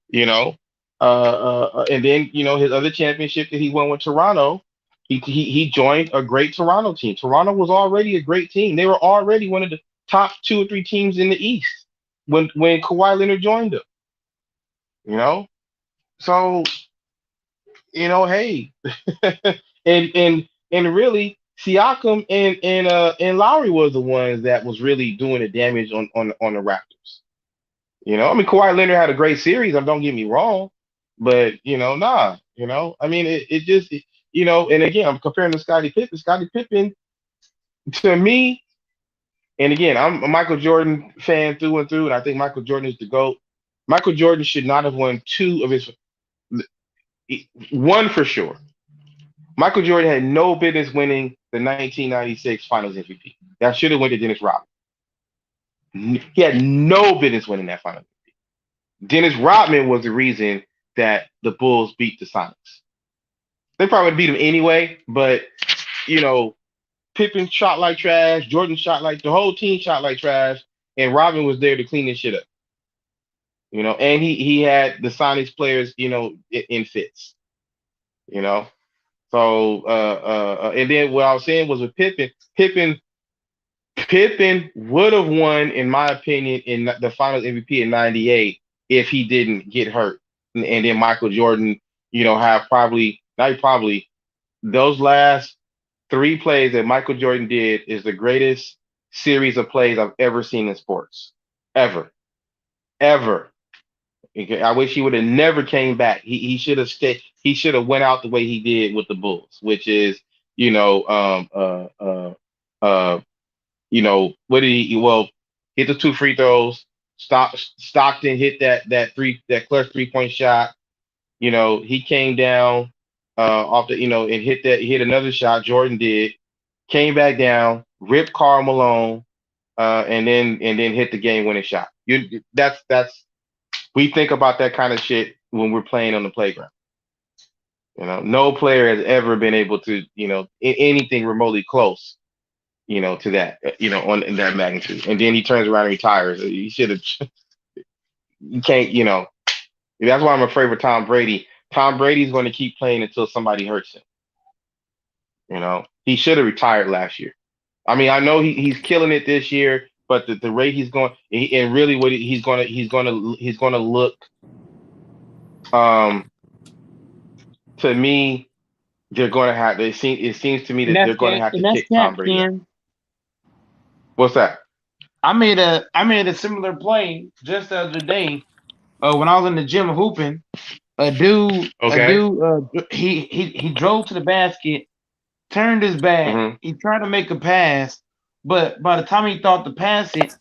you know, and then his other championship that he won with Toronto, he joined a great Toronto team. Toronto was already a great team. They were already one of the top 2 or 3 teams in the East when Kawhi Leonard joined them. So hey, and really Siakam and Lowry was the ones that was really doing the damage on the Raptors. I mean Kawhi Leonard had a great series. Don't get me wrong, but nah. I mean it just and again I'm comparing to Scottie Pippen. Scottie Pippen to me, and again I'm a Michael Jordan fan through and through, and I think Michael Jordan is the GOAT. Michael Jordan should not have won 2 of his. One for sure. Michael Jordan had no business winning the 1996 Finals MVP. That should have went to Dennis Rodman. He had no business winning that Finals MVP. Dennis Rodman was the reason that the Bulls beat the Sonics. They probably would beat him anyway, but Pippen shot like trash, Jordan shot like the whole team shot like trash, and Rodman was there to clean this shit up. And he had the Sonics players, in fits. So and then what I was saying was with Pippen would have won, in my opinion, in the Finals MVP in '98 if he didn't get hurt. And then Michael Jordan, have probably those last 3 plays that Michael Jordan did is the greatest series of plays I've ever seen in sports. Ever. I wish he would have never came back. He should have stayed. He should have went out the way he did with the Bulls, which is, what did he? Well, hit the 2 free throws. Stockton hit that clutch 3-point shot. He came down off the, and hit another shot. Jordan did. Came back down, ripped Karl Malone, and then hit the game-winning shot. That's. We think about that kind of shit when we're playing on the playground. No player has ever been able to, anything remotely close, to that, in that magnitude. And then he turns around and retires. He should have. You can't, That's why I'm afraid for Tom Brady. Tom Brady's going to keep playing until somebody hurts him. He should have retired last year. I mean, I know he's killing it this year. But the rate he's going, and really what he's gonna look, to me, they're gonna have. It seems to me that they're gonna have to kick Tom Brady. What's that? I made a similar play just the other day. When I was in the gym hooping, a dude, he drove to the basket, turned his back, Mm-hmm. he tried to make a pass. But by the time he thought to pass it,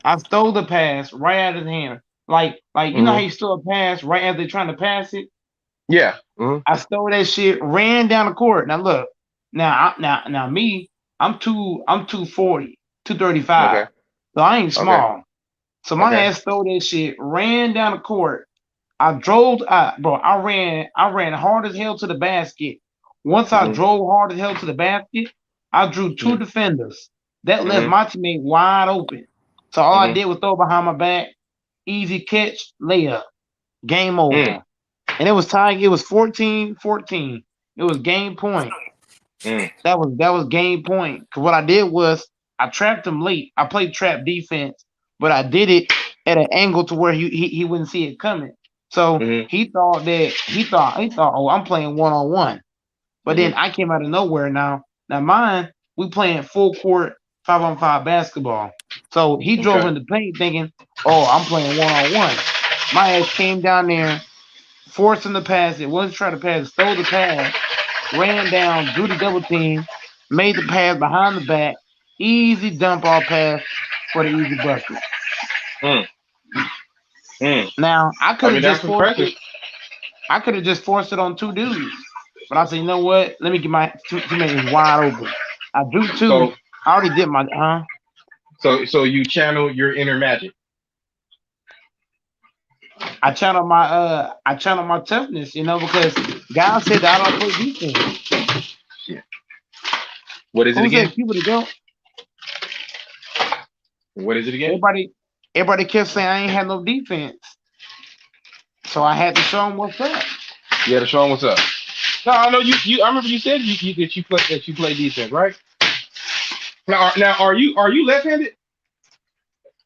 I stole the pass right out of his hand. Like you know how you stole a pass right as they're trying to pass it? Yeah. Mm-hmm. I stole that shit, ran down the court. Now look, now me, I'm 240, 235. Okay. So I ain't small. Okay. So my ass stole that shit, ran down the court. I drove, I ran hard as hell to the basket. Once I drove hard as hell to the basket, I drew two defenders. That left Mhm. my teammate wide open. So all I Mhm. did was throw behind my back, easy catch, layup, game over. Mm. And it was tied. It was 14-14. It was game point. Mm. That was game point. Cause what I did was I trapped him late. I played trap defense, but I did it at an angle to where he wouldn't see it coming. So Mhm. he thought, oh, I'm playing 1-on-1. But then I came out of nowhere now. Now mine, we playing full court 5-on-5 basketball. So he drove Okay. in the paint thinking, oh, I'm playing 1-on-1. My ass came down there, forced him to pass it, wasn't trying to pass, stole the pass, ran down, drew the double team, made the pass behind the back, easy dump off pass for the easy bucket. Mm. Mm. Now I could I mean, have that's just forced impressive. it. I could have just forced it on two dudes. But I said, you know what? Let me get my teammate wide open. I drew two. So, I already did my so you channel your inner magic. I channel my toughness, because guys said that I don't play defense. Yeah. What is it Who again? said Cuba to go? What is it again? Everybody kept saying I ain't had no defense. So I had to show them what's up. You had to show them what's up. No, I know you. I remember you said that you play defense, right? Now, are you left-handed?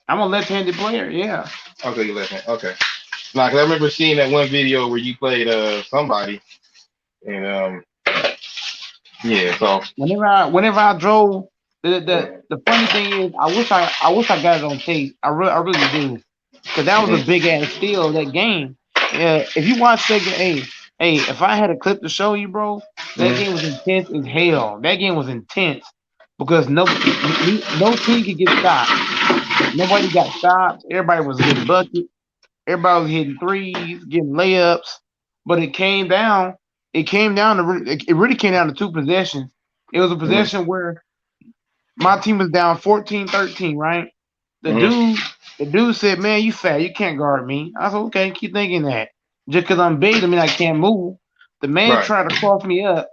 I'm a left-handed player, yeah. Okay, you left-handed. Okay. Now, 'cause I remember seeing that one video where you played somebody, and yeah. So whenever I drove, the funny thing is, I wish I got it on tape. I really do, because that was a big ass steal of that game. If you watch Sega, hey, if I had a clip to show you, bro, that game was intense as hell. That game was intense because no team could get stopped. Nobody got stopped. Everybody was getting buckets. Everybody was hitting threes, getting layups. But it came down. It really came down to two possessions. It was a possession where my team was down 14-13, right? The dude said, "Man, you fat. You can't guard me." I said, "Okay, keep thinking that. Just because I'm big, I mean I can't move." The man tried to cross me up,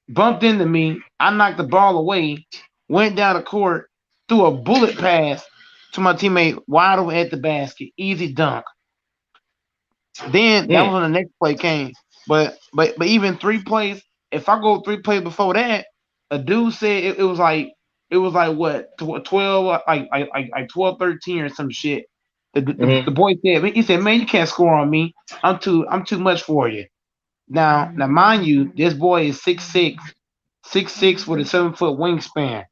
bumped into me. I knocked the ball away, went down the court, threw a bullet pass to my teammate wide open at the basket. Easy dunk. Then that was when the next play came. But even 3 plays, if I go 3 plays before that, a dude said it was like what 12 like 12-13 or some shit. The boy said, "Man, you can't score on me. I'm too much for you." Now mind you, this boy is 6'6", 6'6" with a 7-foot wingspan.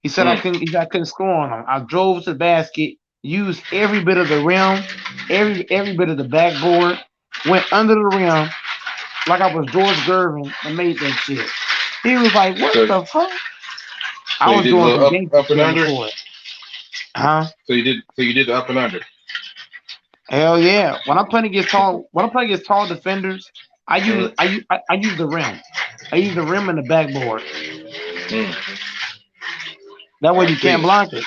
He said I couldn't score on him. I drove to the basket, used every bit of the rim, every bit of the backboard, went under the rim like I was George Gervin and made that shit. He was like, "What the fuck?" I was doing some gangster up and under. Huh? So you did the up and under. Hell yeah! When I play against tall defenders, I use the rim. I use the rim and the backboard. That way you can't block it.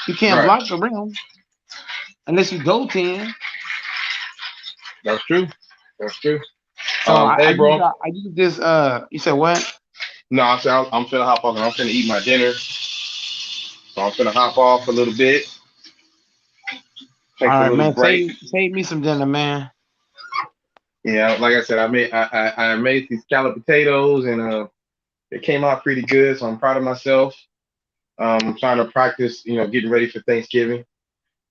You can't block the rim unless you go 10. That's true. That's true. So hey, bro. I use this. You said what? No, I said I'm finna hop off and I'm finna eat my dinner. So I'm finna hop off a little bit. Take a little break. Save me some dinner, man. Yeah, like I said, I made these scalloped potatoes and it came out pretty good. So I'm proud of myself. I'm trying to practice, getting ready for Thanksgiving.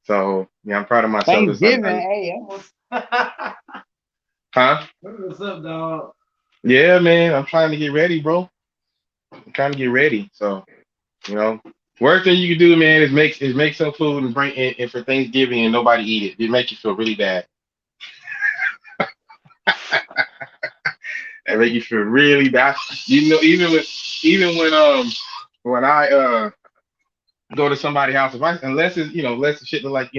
So yeah, I'm proud of myself. Thanksgiving, hey, huh? What's up, dog? Yeah, man, I'm trying to get ready, bro. I'm trying to get ready. So, worst thing you can do, man, is make some food and bring it for Thanksgiving and nobody eat it. It makes you feel really bad. It make you feel really bad. Even when I go to somebody's house, unless the shit look like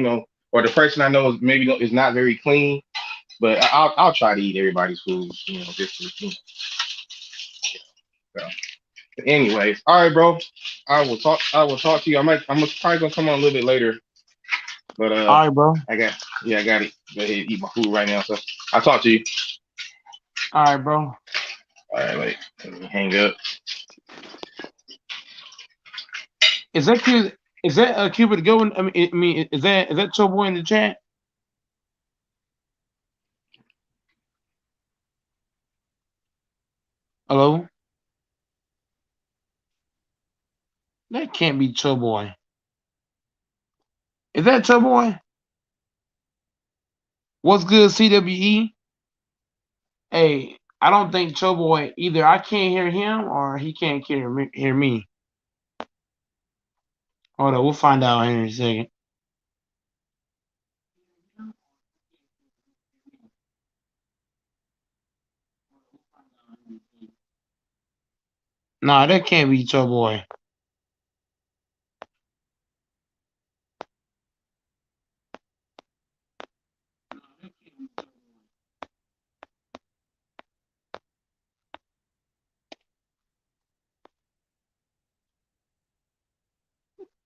or the person I know is not very clean, but I'll try to eat everybody's food, just for so. Anyways, all right, bro. I will talk to you. I'm probably gonna come on a little bit later. But all right, bro. I got it. Go ahead and eat my food right now. So I'll talk to you. All right, bro. All right, let me hang up. Is that Cupid? Is that Cupid going? I mean, is that your boy in the chat? Hello? That can't be Cho Boy. Is that Cho Boy? What's good, CWE? Hey, I don't think Cho Boy either. I can't hear him or he can't hear me. Hold on, we'll find out here in a second. Nah, that can't be Cho Boy.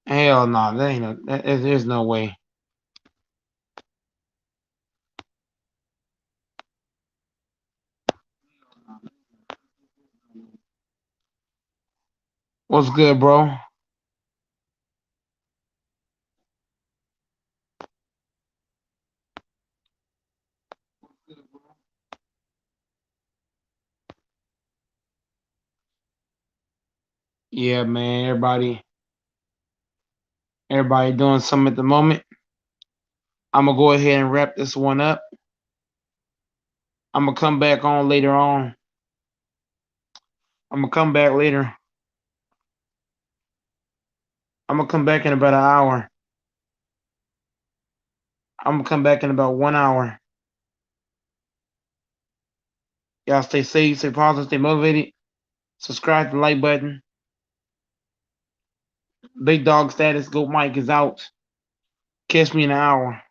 Hell no, that ain't there's no way. What's good, bro? Yeah, man, everybody doing something at the moment. I'm gonna go ahead and wrap this one up. I'm gonna come back on later on. I'm gonna come back later. I'm gonna come back in about an hour. I'm gonna come back in about 1 hour. Y'all stay safe, stay positive, stay motivated. Subscribe to the like button. Big dog status. Goat Mike is out. Catch me in an hour.